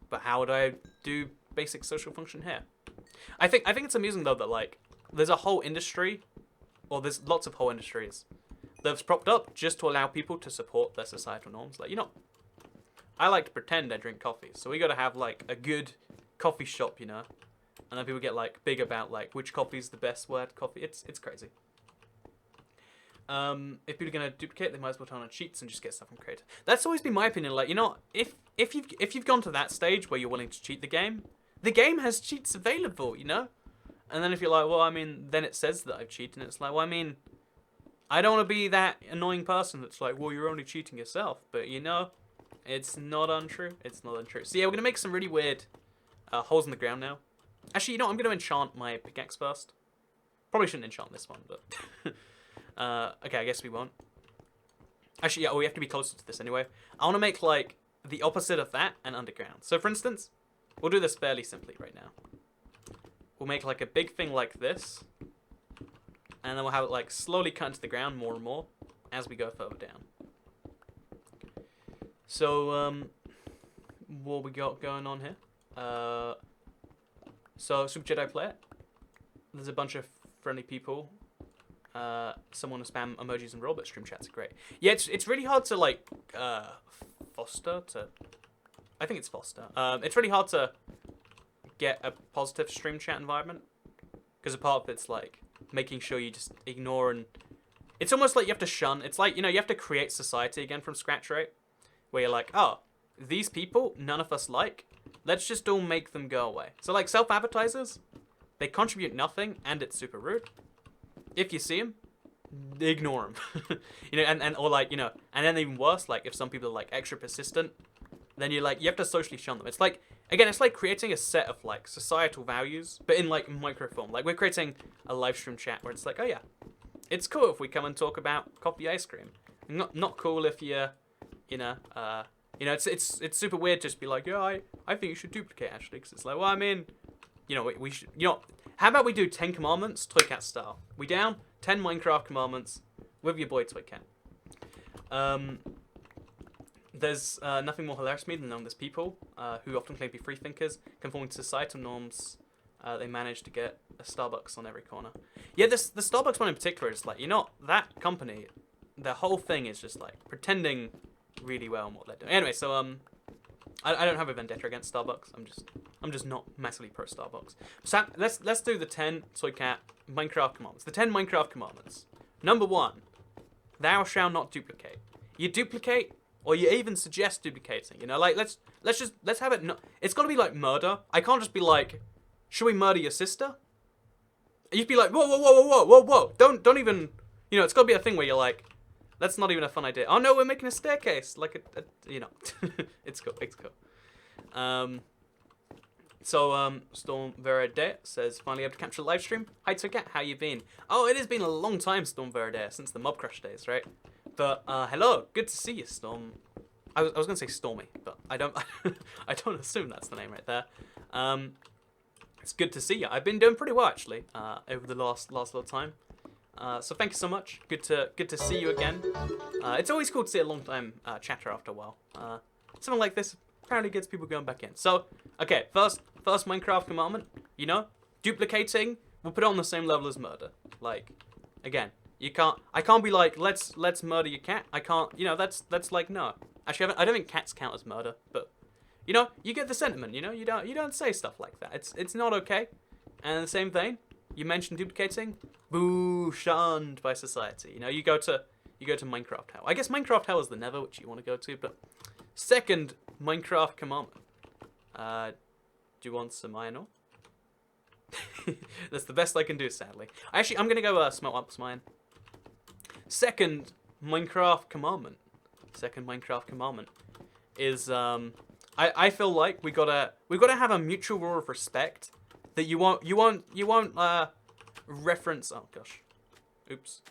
but how would I do basic social function here? I think it's amusing, though, that, like, there's a whole industry, or there's lots of whole industries that's propped up just to allow people to support their societal norms. Like, you know, I like to pretend I drink coffee, so we got to have, like, a good coffee shop, you know, and then people get, like, big about, like, which coffee's the best word coffee. It's crazy. If people are gonna duplicate, they might as well turn on cheats and just get stuff from creator. That's always been my opinion. Like, you know, if you've gone to that stage where you're willing to cheat the game has cheats available, you know. And then if you're like, well, I mean, then it says that I've cheated, and it's like, well, I mean, I don't want to be that annoying person that's like, well, you're only cheating yourself. But you know, it's not untrue. It's not untrue. So yeah, we're gonna make some really weird holes in the ground now. Actually, you know, I'm gonna enchant my pickaxe first. Probably shouldn't enchant this one, but okay, I guess we won't. Actually, yeah, we have to be closer to this anyway. I want to make like the opposite of that and underground. So for instance, we'll do this fairly simply right now. We'll make like a big thing like this, and then we'll have it like slowly cut into the ground more and more as we go further down. So what we got going on here? So Super Jedi player. There's a bunch of friendly people. Someone to spam emojis and roll, but stream chats are great. Yeah, it's really hard to like foster to. I think it's foster. It's really hard to get a positive stream chat environment because a part of it's like making sure you just ignore, and it's almost like you have to shun. It's like, you know, you have to create society again from scratch, right? Where you're like, oh, these people none of us like. Let's just all make them go away. So like self-advertisers, they contribute nothing and it's super rude. If you see them, ignore them. You know, and or like, you know, and then even worse, like if some people are like extra persistent, then you're like, you have to socially shun them. It's like, again, it's like creating a set of like societal values, but in like microform. Like we're creating a live stream chat where it's like, oh yeah, it's cool if we come and talk about coffee ice cream. Not cool if you're, you know, it's super weird just be like, yeah, I think you should duplicate actually, because it's like, well, I mean, you know, we should, you know, how about we do 10 commandments, Toycat style? We down 10 Minecraft commandments with your boy Toycat. There's nothing more hilarious to me than knowing there's people who often claim to be free thinkers, conforming to societal norms. They manage to get a Starbucks on every corner. Yeah, the Starbucks one in particular is like, you know, that company, their whole thing is just like pretending really well on what they're doing. Anyway, so I don't have a vendetta against Starbucks. I'm just not massively pro Starbucks. So let's do the 10 Toycat Minecraft commandments. The 10 Minecraft commandments. Number 1, thou shalt not duplicate. You duplicate, or you even suggest duplicating. You know, like let's have it. It's got to be like murder. I can't just be like, should we murder your sister? You'd be like, whoa. Don't even. You know, it's got to be a thing where you're like, that's not even a fun idea. Oh no, we're making a staircase. Like a you know, it's cool. It's cool. Storm Veradea says, finally able to capture live stream. Hi Toycat, how you been? Oh, it has been a long time, Storm Veradea, since the Mob Crush days, right? But hello, good to see you, Storm. I was gonna say Stormy, but I don't I don't assume that's the name right there. It's good to see you. I've been doing pretty well actually over the last little time. So thank you so much. Good to see you again. It's always cool to see a long time chatter after a while. Something like this apparently gets people going back in. So okay, first Minecraft commandment. You know, duplicating. We'll put it on the same level as murder. Like, again, you can't. I can't be like, let's murder your cat. I can't. You know, that's like no. Actually, I don't think cats count as murder, but you know, you get the sentiment. You know, you don't say stuff like that. It's not okay. And in the same vein, you mentioned duplicating. Boo, shunned by society. You know, you go to Minecraft Hell. I guess Minecraft Hell is the Nether, which you want to go to, but second Minecraft commandment. Do you want some iron ore? That's the best I can do, sadly. I'm gonna go smelt up some iron. Second Minecraft commandment. Second Minecraft commandment is I feel like we gotta have a mutual rule of respect that you won't reference. Oh gosh, oops.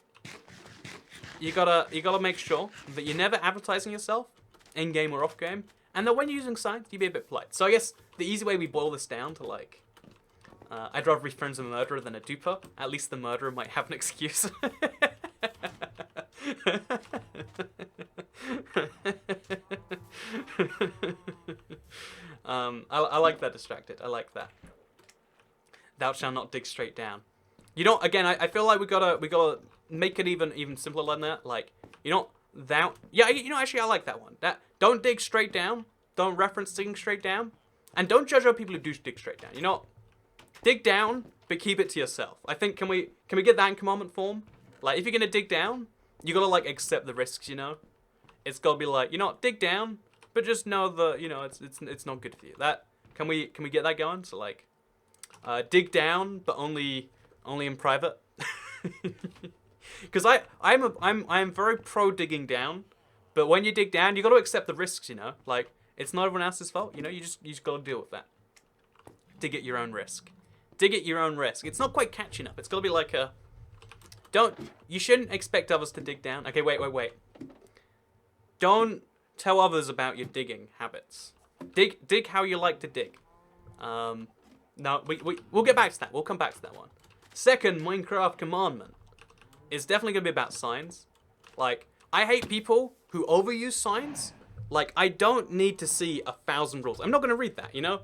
You gotta make sure that you're never advertising yourself in game or off game, and that when you're using signs, you be a bit polite. So I guess the easy way we boil this down to like, I'd rather be friends with a murderer than a duper. At least the murderer might have an excuse. I like that distracted. I like that. Thou shalt not dig straight down. You know, again, I feel like we gotta make it even simpler than that. Like, you know, you know, actually, I like that one. That don't dig straight down. Don't reference digging straight down, and don't judge other people who do dig straight down. You know, dig down, but keep it to yourself. I think can we get that in commandment form? Like, if you're gonna dig down, you gotta like accept the risks. You know, it's gotta be like, you know, dig down, but just know that, you know, it's not good for you. That can we get that going? So like, dig down, but only in private. Because I'm very pro digging down, but when you dig down, you got to accept the risks. You know, like it's not everyone else's fault. You know, you just got to deal with that. Dig at your own risk. Dig at your own risk. It's not quite catchy enough. It's got to be like a. You shouldn't expect others to dig down. Okay, wait. Don't tell others about your digging habits. Dig how you like to dig. No, we'll get back to that. We'll come back to that one. Second Minecraft commandment is definitely going to be about signs. Like, I hate people who overuse signs. Like, I don't need to see 1,000 rules. I'm not going to read that, you know?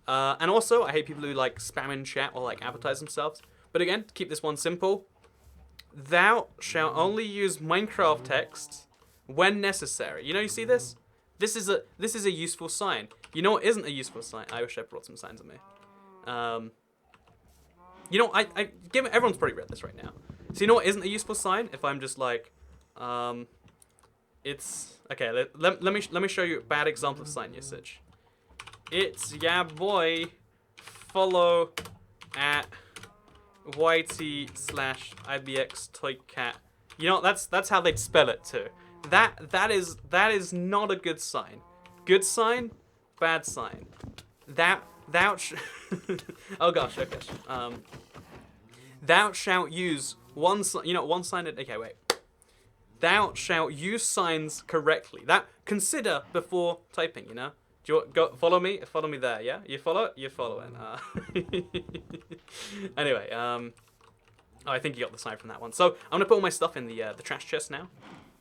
And also, I hate people who, like, spam in chat or, like, advertise themselves. But again, to keep this one simple, thou shalt only use Minecraft text when necessary. You know, you see this? This is a useful sign. You know what isn't a useful sign? I wish I brought some signs with me. You know, everyone's probably read this right now. So you know what isn't a useful sign? If I'm just like, it's okay. Let me show you a bad example of sign usage. It's yeah boy, follow at YT/IBX Toycat. You know that's how they'd spell it too. That is not a good sign. Good sign, bad sign. Oh gosh, okay. Thou shalt use one sign. Okay, wait. Thou shalt use signs correctly. That consider before typing. You know. Do you go follow me? Follow me there. Yeah. You follow it. You're following. Anyway. Oh, I think you got the sign from that one. So I'm gonna put all my stuff in the trash chest now,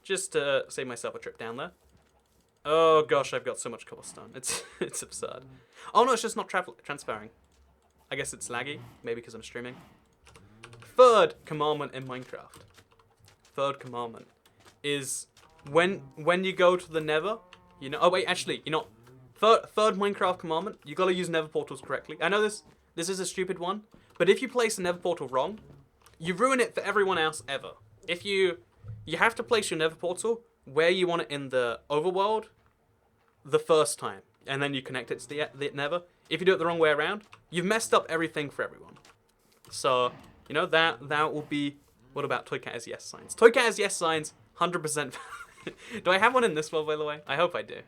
just to save myself a trip down there. Oh gosh, I've got so much cobblestone. It's absurd. Oh no, it's just not transferring. I guess it's laggy, maybe because I'm streaming. Third commandment in Minecraft. Third commandment is when you go to the Nether, you know. Oh wait, actually, you know, third Minecraft commandment, you gotta use Nether portals correctly. I know this is a stupid one, but if you place a Nether portal wrong, you ruin it for everyone else ever. If you have to place your Nether portal where you want it in the overworld the first time, and then you connect it to the Nether. If you do it the wrong way around, you've messed up everything for everyone. So, you know, that will be... What about Toycat as yes signs? Toycat as yes signs, 100%. Do I have one in this world, by the way? I hope I do.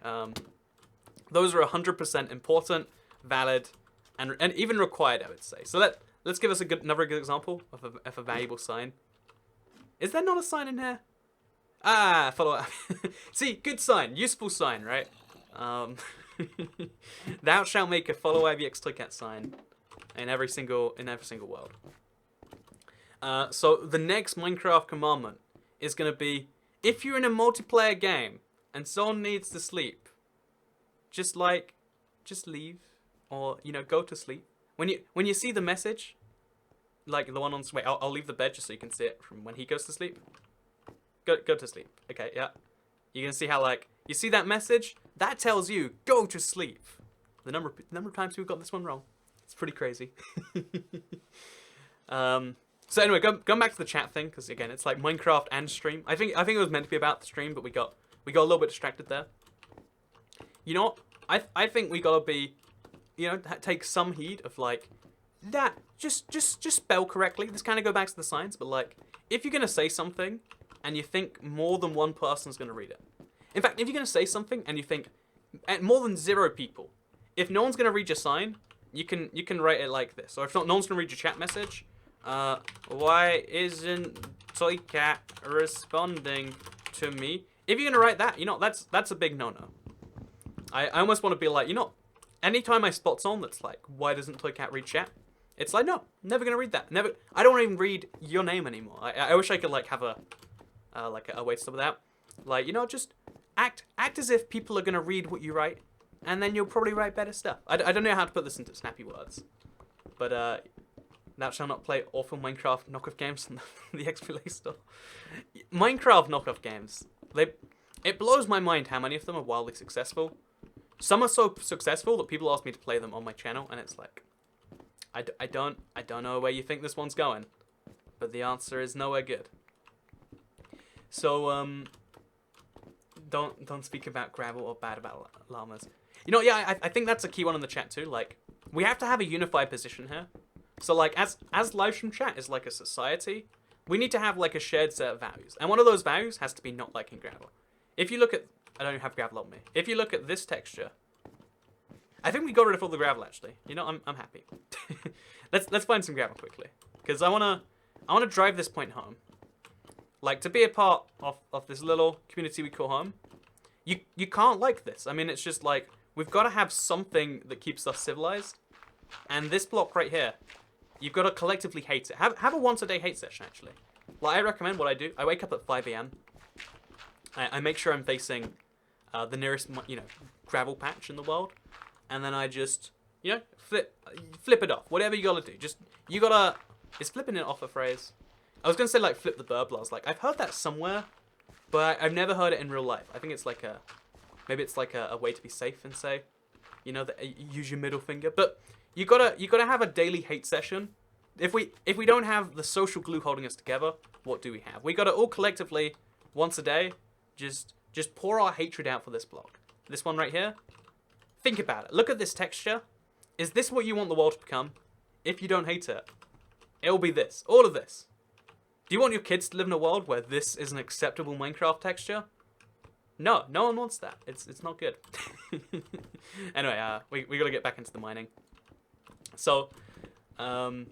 Those are 100% important, valid, and even required, I would say. So let's give us another good example of a valuable sign. Is there not a sign in here? Ah, follow up. See, good sign, useful sign, right? Thou shalt make a follow IVX Toycat sign in every single world. So the next Minecraft commandment is gonna be: if you're in a multiplayer game and someone needs to sleep, just leave, or you know, go to sleep. When you see the message, like the one on wait, I'll leave the bed just so you can see it from when he goes to sleep. Go to sleep. Okay, yeah. You're gonna see how, like, you see that message? That tells you, go to sleep. The number of times we've got this one wrong. It's pretty crazy. So anyway, going back to the chat thing, because again, it's like Minecraft and stream. I think it was meant to be about the stream, but we got a little bit distracted there. You know what? I think we gotta be, you know, take some heed of like that. Just spell correctly. This kind of go back to the science, but like, if you're gonna say something and you think more than one person's gonna read it. In fact, if you're gonna say something and you think more than 0 people, if no one's gonna read your sign, you can write it like this. Or if no one's gonna read your chat message, why isn't Toycat responding to me? If you're gonna write that, you know, that's a big no-no. I almost want to be like, you know, anytime I spot someone that's like, why doesn't Toycat read chat? It's like, no, never gonna read that. Never. I don't even read your name anymore. I wish I could like have a way to stop that. Like, you know, just act as if people are gonna read what you write, and then you'll probably write better stuff. I don't know how to put this into snappy words, but thou shalt not play awful Minecraft knockoff games on the XP Play Store. Minecraft knockoff games, it blows my mind how many of them are wildly successful. Some are so successful that people ask me to play them on my channel, and it's like, I don't know where you think this one's going, but the answer is nowhere good. So don't speak about gravel or bad about llamas. You know, yeah, I think that's a key one in the chat too. Like, we have to have a unified position here. So like, as livestream chat is like a society, we need to have like a shared set of values. And one of those values has to be not liking gravel. If you look at, I don't have gravel on me. If you look at this texture, I think we got rid of all the gravel actually. You know, I'm happy. let's find some gravel quickly. Because I wanna drive this point home. Like, to be a part of this little community we call home, you can't like this. I mean, it's just like, we've got to have something that keeps us civilized. And this block right here, you've got to collectively hate it. Have a once a day hate session, actually. Like, I recommend what I do. I wake up at 5 a.m. I make sure I'm facing the nearest, you know, gravel patch in the world. And then I just, you know, flip it off. Whatever you got to do. Just, you got to... Is flipping it off a phrase? I was going to say, like, flip the bird, but I was like, I've heard that somewhere, but I've never heard it in real life. I think it's like a... Maybe it's like a way to be safe and say, you know, use your middle finger. But you gotta have a daily hate session. If we don't have the social glue holding us together, what do we have? We gotta all collectively, once a day, just pour our hatred out for this block. This one right here. Think about it. Look at this texture. Is this what you want the world to become? If you don't hate it, it'll be this. All of this. Do you want your kids to live in a world where this is an acceptable Minecraft texture? No, no one wants that. It's not good. Anyway, we gotta get back into the mining. So, that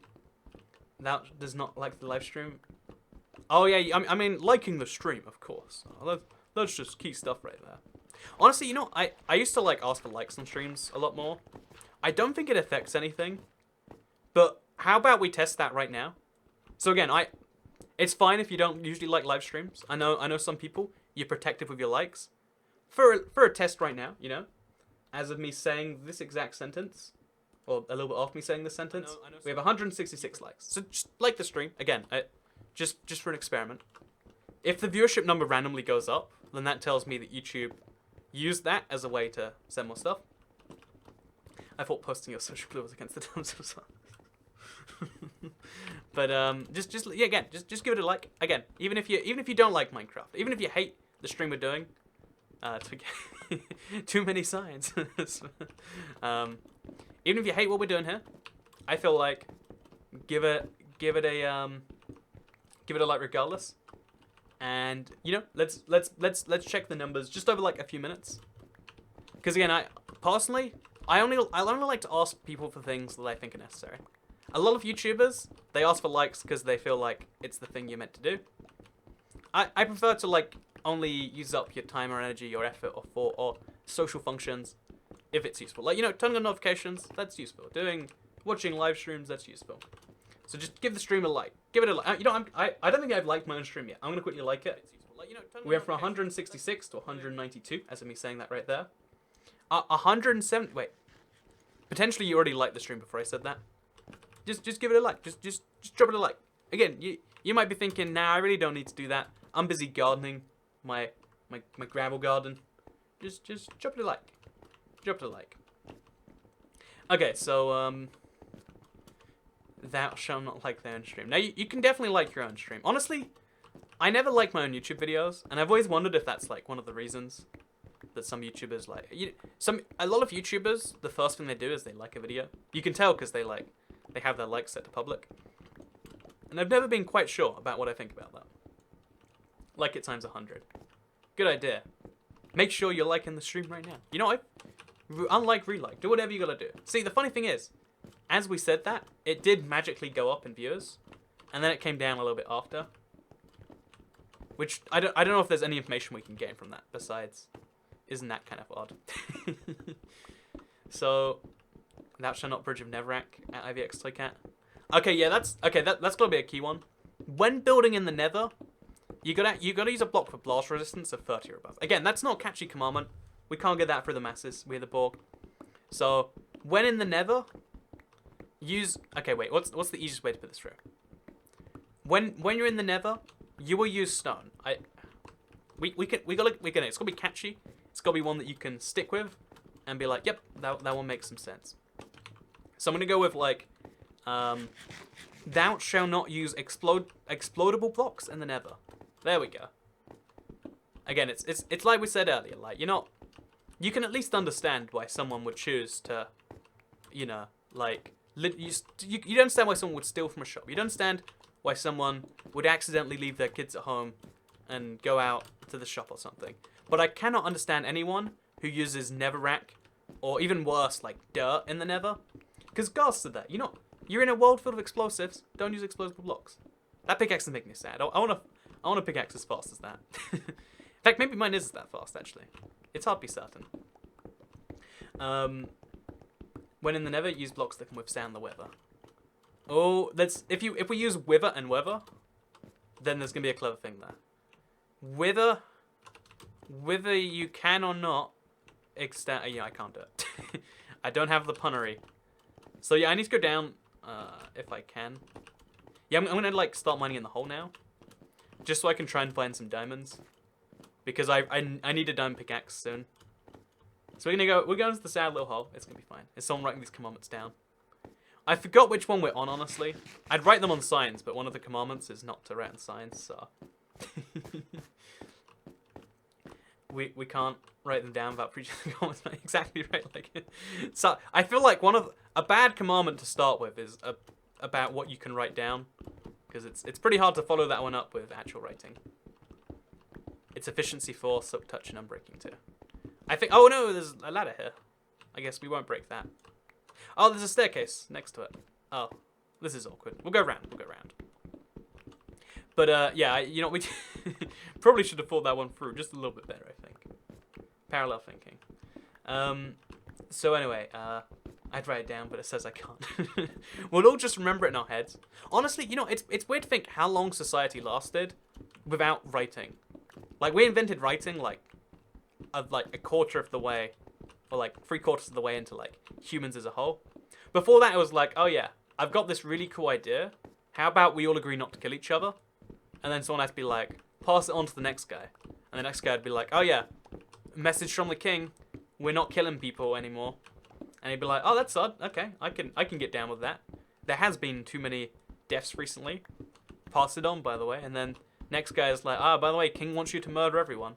does not like the live stream. Oh yeah, I mean liking the stream, of course. That's just key stuff right there. Honestly, you know, I used to like ask for likes on streams a lot more. I don't think it affects anything. But how about we test that right now? So again, it's fine if you don't usually like live streams. I know some people, you're protective with your likes. For a test right now, you know, as of me saying this exact sentence, or a little bit off me saying this sentence, we have 166 likes. So just like the stream again, just for an experiment. If the viewership number randomly goes up, then that tells me that YouTube used that as a way to send more stuff. I thought posting your social glue was against the terms of song. But yeah, again, just give it a like. Again, even if you don't like Minecraft, even if you hate the stream we're doing, too many signs. Even if you hate what we're doing here, I feel like give it a like regardless. And you know, let's check the numbers just over like a few minutes. Because again, I only like to ask people for things that I think are necessary. A lot of YouTubers, they ask for likes because they feel like it's the thing you're meant to do. I prefer to like only use up your time or energy or effort or thought or social functions if it's useful. Like, you know, turning on notifications, that's useful. Watching live streams, that's useful. So just give the stream a like. Give it a like. You know, I don't think I've liked my own stream yet. I'm going to quickly like it. Like, you know, we went from 166 to 192, as of me saying that right there. 170, wait. Potentially you already liked the stream before I said that. Just give it a like. Just drop it a like. Again, you might be thinking, nah, I really don't need to do that. I'm busy gardening my gravel garden. Just drop it a like. Drop it a like. Okay, so thou shalt not like thy own stream. Now you can definitely like your own stream. Honestly, I never like my own YouTube videos, and I've always wondered if that's like one of the reasons that some YouTubers like. A lot of YouTubers, the first thing they do is they like a video. You can tell because they have their likes set to public. And I've never been quite sure about what I think about that. Like it times 100. Good idea. Make sure you're liking the stream right now. You know what? Unlike, relike. Do whatever you gotta do. See, the funny thing is, as we said that, it did magically go up in viewers. And then it came down a little bit after. Which, I don't know if there's any information we can gain from that. Besides, isn't that kind of odd? So, thou shalt not bridge of Neverac at IVX Toycat. Okay, yeah, that's gotta be a key one. When building in the Nether, you gotta use a block for blast resistance of 30 or above. Again, that's not a catchy commandment. We can't get that through the masses. We're the Borg. So when in the Nether, use. Okay, wait. What's the easiest way to put this through? When you're in the Nether, you will use stone. It's gotta be catchy. It's gotta be one that you can stick with, and be like, yep, that one makes some sense. So I'm gonna go with like. Thou shalt not use explodable blocks in the Nether. There we go. Again, it's like we said earlier. Like you can at least understand why someone would choose to, you know, like you don't understand why someone would steal from a shop. You don't understand why someone would accidentally leave their kids at home and go out to the shop or something. But I cannot understand anyone who uses netherrack, or even worse, like dirt in the nether. Because gods to that, you're in a world filled with explosives. Don't use explosive blocks. That pickaxe is making me sad. I want a pickaxe as fast as that. In fact, maybe mine is that fast actually. It's hard to be certain. When in the nether, use blocks that can withstand the weather. Oh, if we use wither and weather, then there's gonna be a clever thing there. Whether you can or not extend. Yeah, I can't do it. I don't have the punnery. So yeah, I need to go down if I can. Yeah, I'm gonna like start mining in the hole now, just so I can try and find some diamonds, because I need a diamond pickaxe soon. So we're going to the sad little hole. It's gonna be fine. Is someone writing these commandments down? I forgot which one we're on, honestly. I'd write them on signs, but one of the commandments is not to write on signs, so we can't write them down without preaching the commandments. Exactly right. Like, so I feel like a bad commandment to start with is about what you can write down, because it's pretty hard to follow that one up with actual writing. It's efficiency 4, silk touch, and unbreaking 2. I think. Oh no, there's a ladder here. I guess we won't break that. Oh, there's a staircase next to it. Oh, this is awkward. We'll go round. But yeah, we probably should have thought that one through just a little bit better, I think. Parallel thinking. So anyway, I'd write it down, but it says I can't. We'll all just remember it in our heads. Honestly, it's weird to think how long society lasted without writing. Like, we invented writing like a quarter of the way, or like 3/4 of the way into like humans as a whole. Before that, it was like, oh yeah, I've got this really cool idea. How about we all agree not to kill each other? And then someone has to be like, pass it on to the next guy. And the next guy would be like, oh yeah, message from the king, we're not killing people anymore. And he'd be like, oh, that's odd. Okay, I can get down with that. There has been too many deaths recently. Pass it on, by the way. And then next guy is like, ah, by the way, king wants you to murder everyone.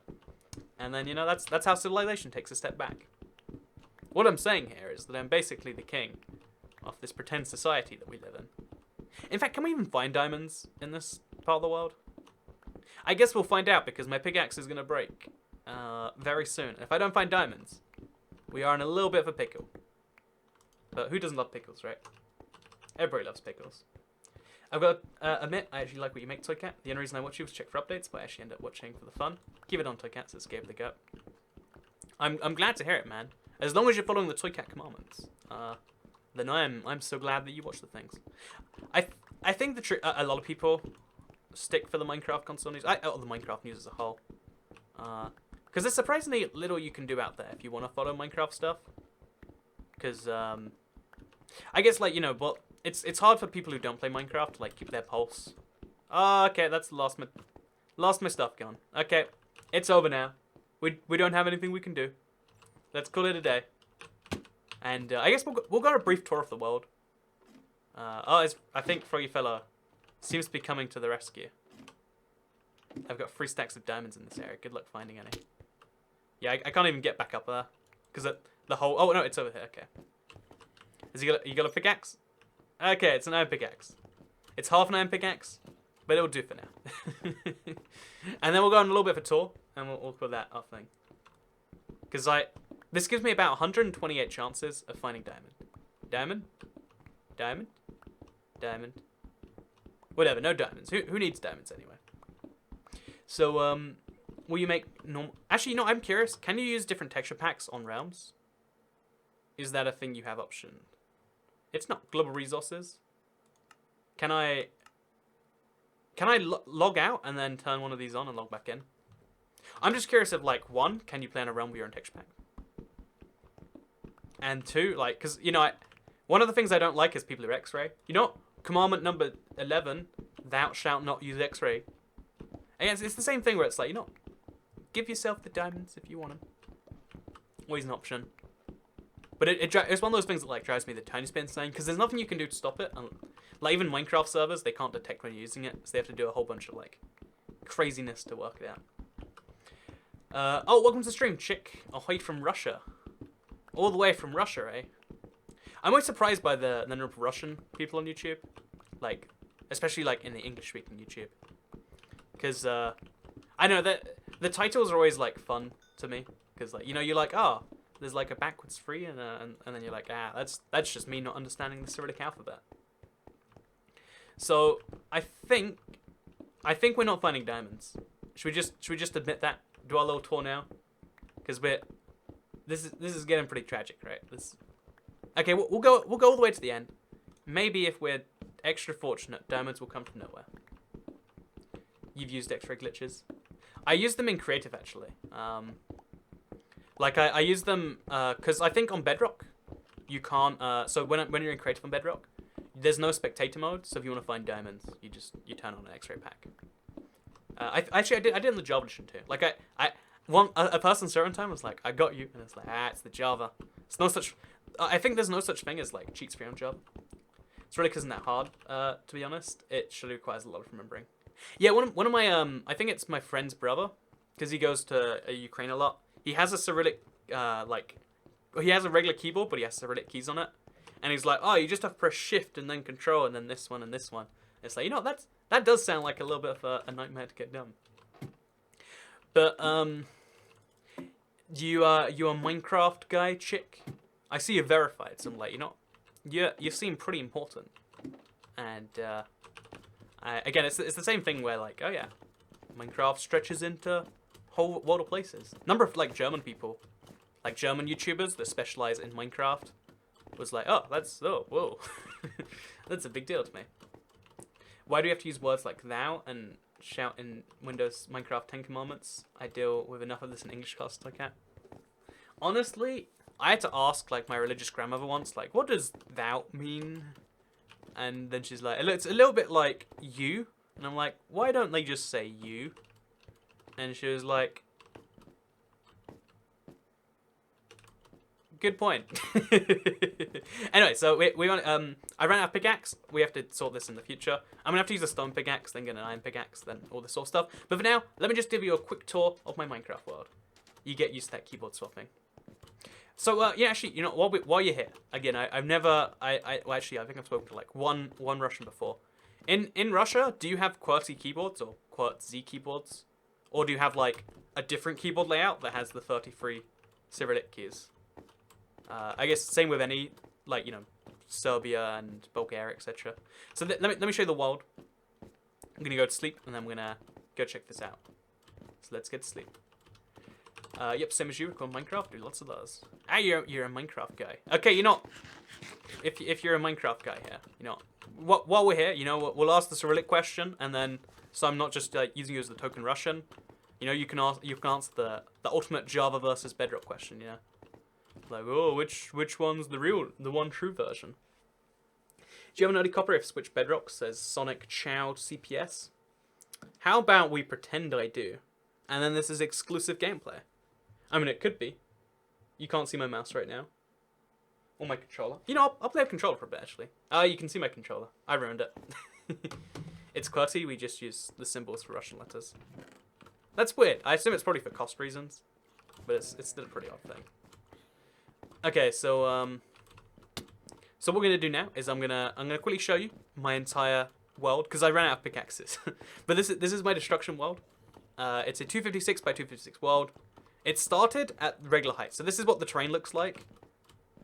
And then, that's how civilization takes a step back. What I'm saying here is that I'm basically the king of this pretend society that we live in. In fact, can we even find diamonds in this part of the world? I guess we'll find out, because my pickaxe is going to break very soon. And if I don't find diamonds, we are in a little bit of a pickle. But who doesn't love pickles, right? Everybody loves pickles. I've got to admit, I actually like what you make, Toycat. The only reason I watch you was check for updates, but I actually end up watching for the fun. Keep it on, Toycat, so it's gave it a go. I'm glad to hear it, man. As long as you're following the Toycat commandments, then I'm so glad that you watch the things. I think a lot of people stick for the Minecraft console news, the Minecraft news as a whole, because there's surprisingly little you can do out there if you want to follow Minecraft stuff. Because I guess but it's hard for people who don't play Minecraft to like keep their pulse. Oh, okay, that's lost my stuff gone. Okay, it's over now. We don't have anything we can do. Let's call it a day. And I guess we'll go on a brief tour of the world. I think Froggy Fella seems to be coming to the rescue. I've got 3 stacks of diamonds in this area. Good luck finding any. Yeah, I can't even get back up there because the whole. Oh no, it's over here. Okay. You got a pickaxe? Okay, it's an iron pickaxe. It's half an iron pickaxe, but it'll do for now. And then we'll go on a little bit of a tour, and we'll call that our thing. Because this gives me about 128 chances of finding diamond. Diamond? Diamond? Diamond? Whatever, no diamonds. Who needs diamonds anyway? So, will you make normal... Actually, I'm curious. Can you use different texture packs on realms? Is that a thing you have option? It's not. Global resources. Can I log out and then turn one of these on and log back in? I'm just curious if, one, can you play on a realm with your own texture pack? And 2, because, one of the things I don't like is people who X-ray. Commandment number 11, thou shalt not use X-ray. And it's the same thing where it's give yourself the diamonds if you want them. Always an option. But it's one of those things that drives me the tiniest bit insane, because there's nothing you can do to stop it. And, even Minecraft servers, they can't detect when you're using it, so they have to do a whole bunch of craziness to work it out. Oh, welcome to the stream, chick. Ahoy from Russia. All the way from Russia, eh? I'm always surprised by the number of Russian people on YouTube. especially like in the English-speaking YouTube, because I know that the titles are always like fun to me, because like you're like, oh, there's like a backwards 3 and then you're like, that's just me not understanding the Cyrillic alphabet. So I think we're not finding diamonds. Should we just admit that? Do our little tour now? Because this is getting pretty tragic, right? Okay, we'll go all the way to the end. Maybe if we're extra fortunate, diamonds will come from nowhere. You've used X-ray glitches. I use them in creative actually. Like I use them because I think on bedrock you can't. So when you're in creative on bedrock, there's no spectator mode. So if you want to find diamonds, you turn on an X-ray pack. I did in the Java edition too. Like a person certain time was like, I got you, and it's like, it's the Java. It's no such. I think there's no such thing as like cheats free on Java. It's really isn't that hard. To be honest, it surely requires a lot of remembering. Yeah, one of my I think it's my friend's brother, because he goes to Ukraine a lot. He has a Cyrillic he has a regular keyboard, but he has Cyrillic keys on it, and he's like, oh, you just have to press Shift and then Control and then this one and this one. It's like, that does sound like a little bit of a nightmare to get done. But you a Minecraft guy, chick? I see you're verified, so I'm like, you seem pretty important. And again, it's the same thing where like, oh yeah, Minecraft stretches into whole world of places. Number of like German people, like German YouTubers that specialize in Minecraft, was like, oh, whoa, that's a big deal to me. Why do you have to use words like thou and shout in Windows Minecraft 10 commandments? I deal with enough of this in English class like that. Honestly, I had to ask like my religious grandmother once, like, what does thou mean? And then she's like, it's a little bit like you. And I'm like, why don't they just say you? And she was like, good point. Anyway, so we want I ran out of pickaxe. We have to sort this in the future. I'm gonna have to use a stone pickaxe, then get an iron pickaxe, then all this sort of stuff. But for now, let me just give you a quick tour of my Minecraft world. You get used to that keyboard swapping. So yeah, actually, while you're here, again, I've never well, actually, I think I've spoken to like one Russian before. In Russia, do you have QWERTY keyboards or QWERTZ keyboards, or do you have like a different keyboard layout that has the 33 Cyrillic keys? I guess same with any, like, Serbia and Bulgaria, etc. So let me show you the world. I'm going to go to sleep, and then I'm going to go check this out. So let's get to sleep. Yep, same as you, record Minecraft, do lots of those. You're a Minecraft guy. Okay, if you're a Minecraft guy here, while we're here, we'll ask the Cyrillic question, and then, so I'm not just using you as the token Russian, you can answer the ultimate Java versus Bedrock question, Like, oh, which one's the one true version? Do you have an early copy of Switch Bedrock? Says Sonic Child CPS. How about we pretend I do, and then this is exclusive gameplay? I mean, it could be. You can't see my mouse right now, or my controller. I'll play a controller for a bit actually. You can see my controller. I ruined it. It's QWERTY. We just use the symbols for Russian letters. That's weird. I assume it's probably for cost reasons, but it's still a pretty odd thing. Okay, so what we're gonna do now is I'm gonna quickly show you my entire world, because I ran out of pickaxes. But this is my destruction world. It's a 256 by 256 world. It started at regular height, so this is what the terrain looks like.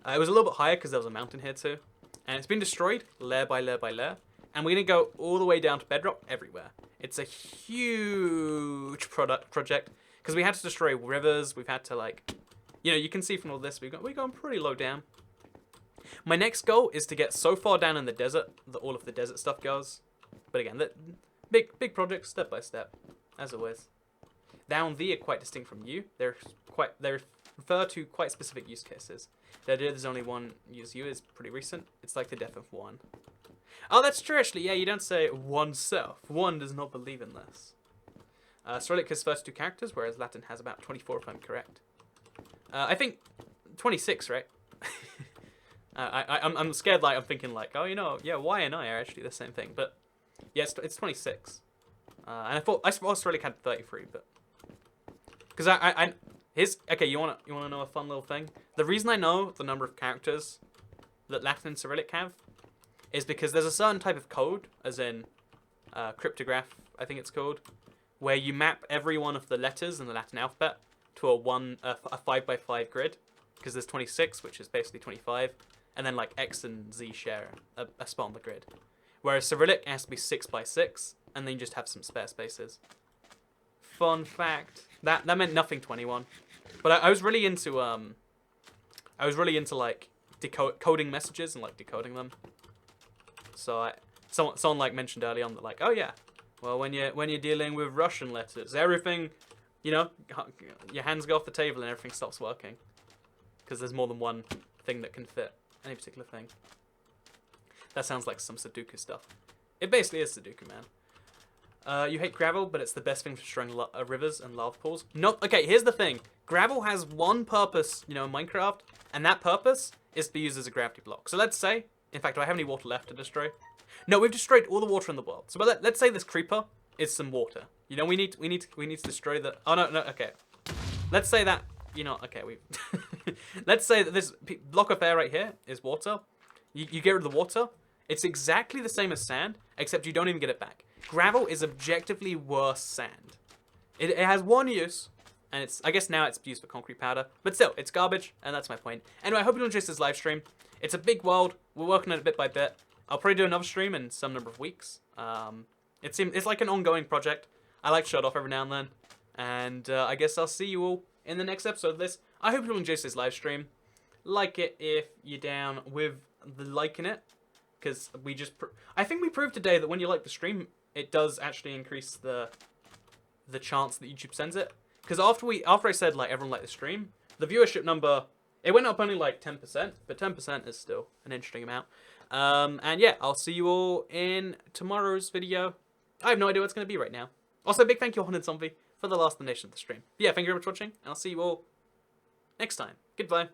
It was a little bit higher because there was a mountain here too, and it's been destroyed layer by layer by layer. And we're gonna go all the way down to bedrock everywhere. It's a huge project because we had to destroy rivers. We've had to like. You can see from all this, we've gone pretty low down. My next goal is to get so far down in the desert that all of the desert stuff goes. But again, big projects, step by step, as always. Thou and thee are quite distinct from you. They refer to quite specific use cases. The idea there's only one use you is pretty recent. It's like the death of one. Oh, that's true actually. Yeah, you don't say oneself. One does not believe in this. Cyrillic has 32 characters, whereas Latin has about 24 if I'm correct. I think 26, right? I'm scared. Like I'm thinking, like, oh, yeah, Y and I are actually the same thing, but yeah, it's 26. And I suppose Cyrillic had 33, but because okay, you wanna know a fun little thing? The reason I know the number of characters that Latin and Cyrillic have is because there's a certain type of code, as in cryptograph, I think it's called, where you map every one of the letters in the Latin alphabet to a 5 by 5 grid, because there's 26, which is basically 25, and then like X and Z share a spot on the grid. Whereas Cyrillic has to be 6 by 6, and then you just have some spare spaces. Fun fact. That meant nothing to anyone. But I was really into like coding messages and like decoding them. So someone like mentioned early on that like, oh yeah, well when you're dealing with Russian letters, everything, you know, your hands go off the table and everything stops working because there's more than one thing that can fit any particular thing. That sounds like some Sudoku stuff. It basically is Sudoku, man. You hate gravel, but it's the best thing for destroying rivers and lava pools. No, okay, here's the thing. Gravel has one purpose, you know, in Minecraft, and that purpose is to be used as a gravity block. So let's say, in fact, do I have any water left to destroy? No, we've destroyed all the water in the world. So let's say this creeper is some water. You know, we need to destroy the. Oh no, okay. Let's say that, you know, okay, we. Let's say that this block of air right here is water. You get rid of the water. It's exactly the same as sand, except you don't even get it back. Gravel is objectively worse sand. It has one use, and I guess now it's used for concrete powder, but still, it's garbage, and that's my point. Anyway, I hope you enjoyed this live stream. It's a big world. We're working on it bit by bit. I'll probably do another stream in some number of weeks. It's like an ongoing project. I like to shut off every now and then, and I guess I'll see you all in the next episode of this. I hope you enjoyed this live stream. Like it if you're down with the liking it. Because I think we proved today that when you like the stream, it does actually increase the chance that YouTube sends it. Because after I said like everyone liked the stream, the viewership number, it went up only like 10%, but 10% is still an interesting amount. And yeah, I'll see you all in tomorrow's video. I have no idea what it's going to be right now. Also, big thank you, Haunted Zombie, for the last donation of the stream. But yeah, thank you very much for watching, and I'll see you all next time. Goodbye.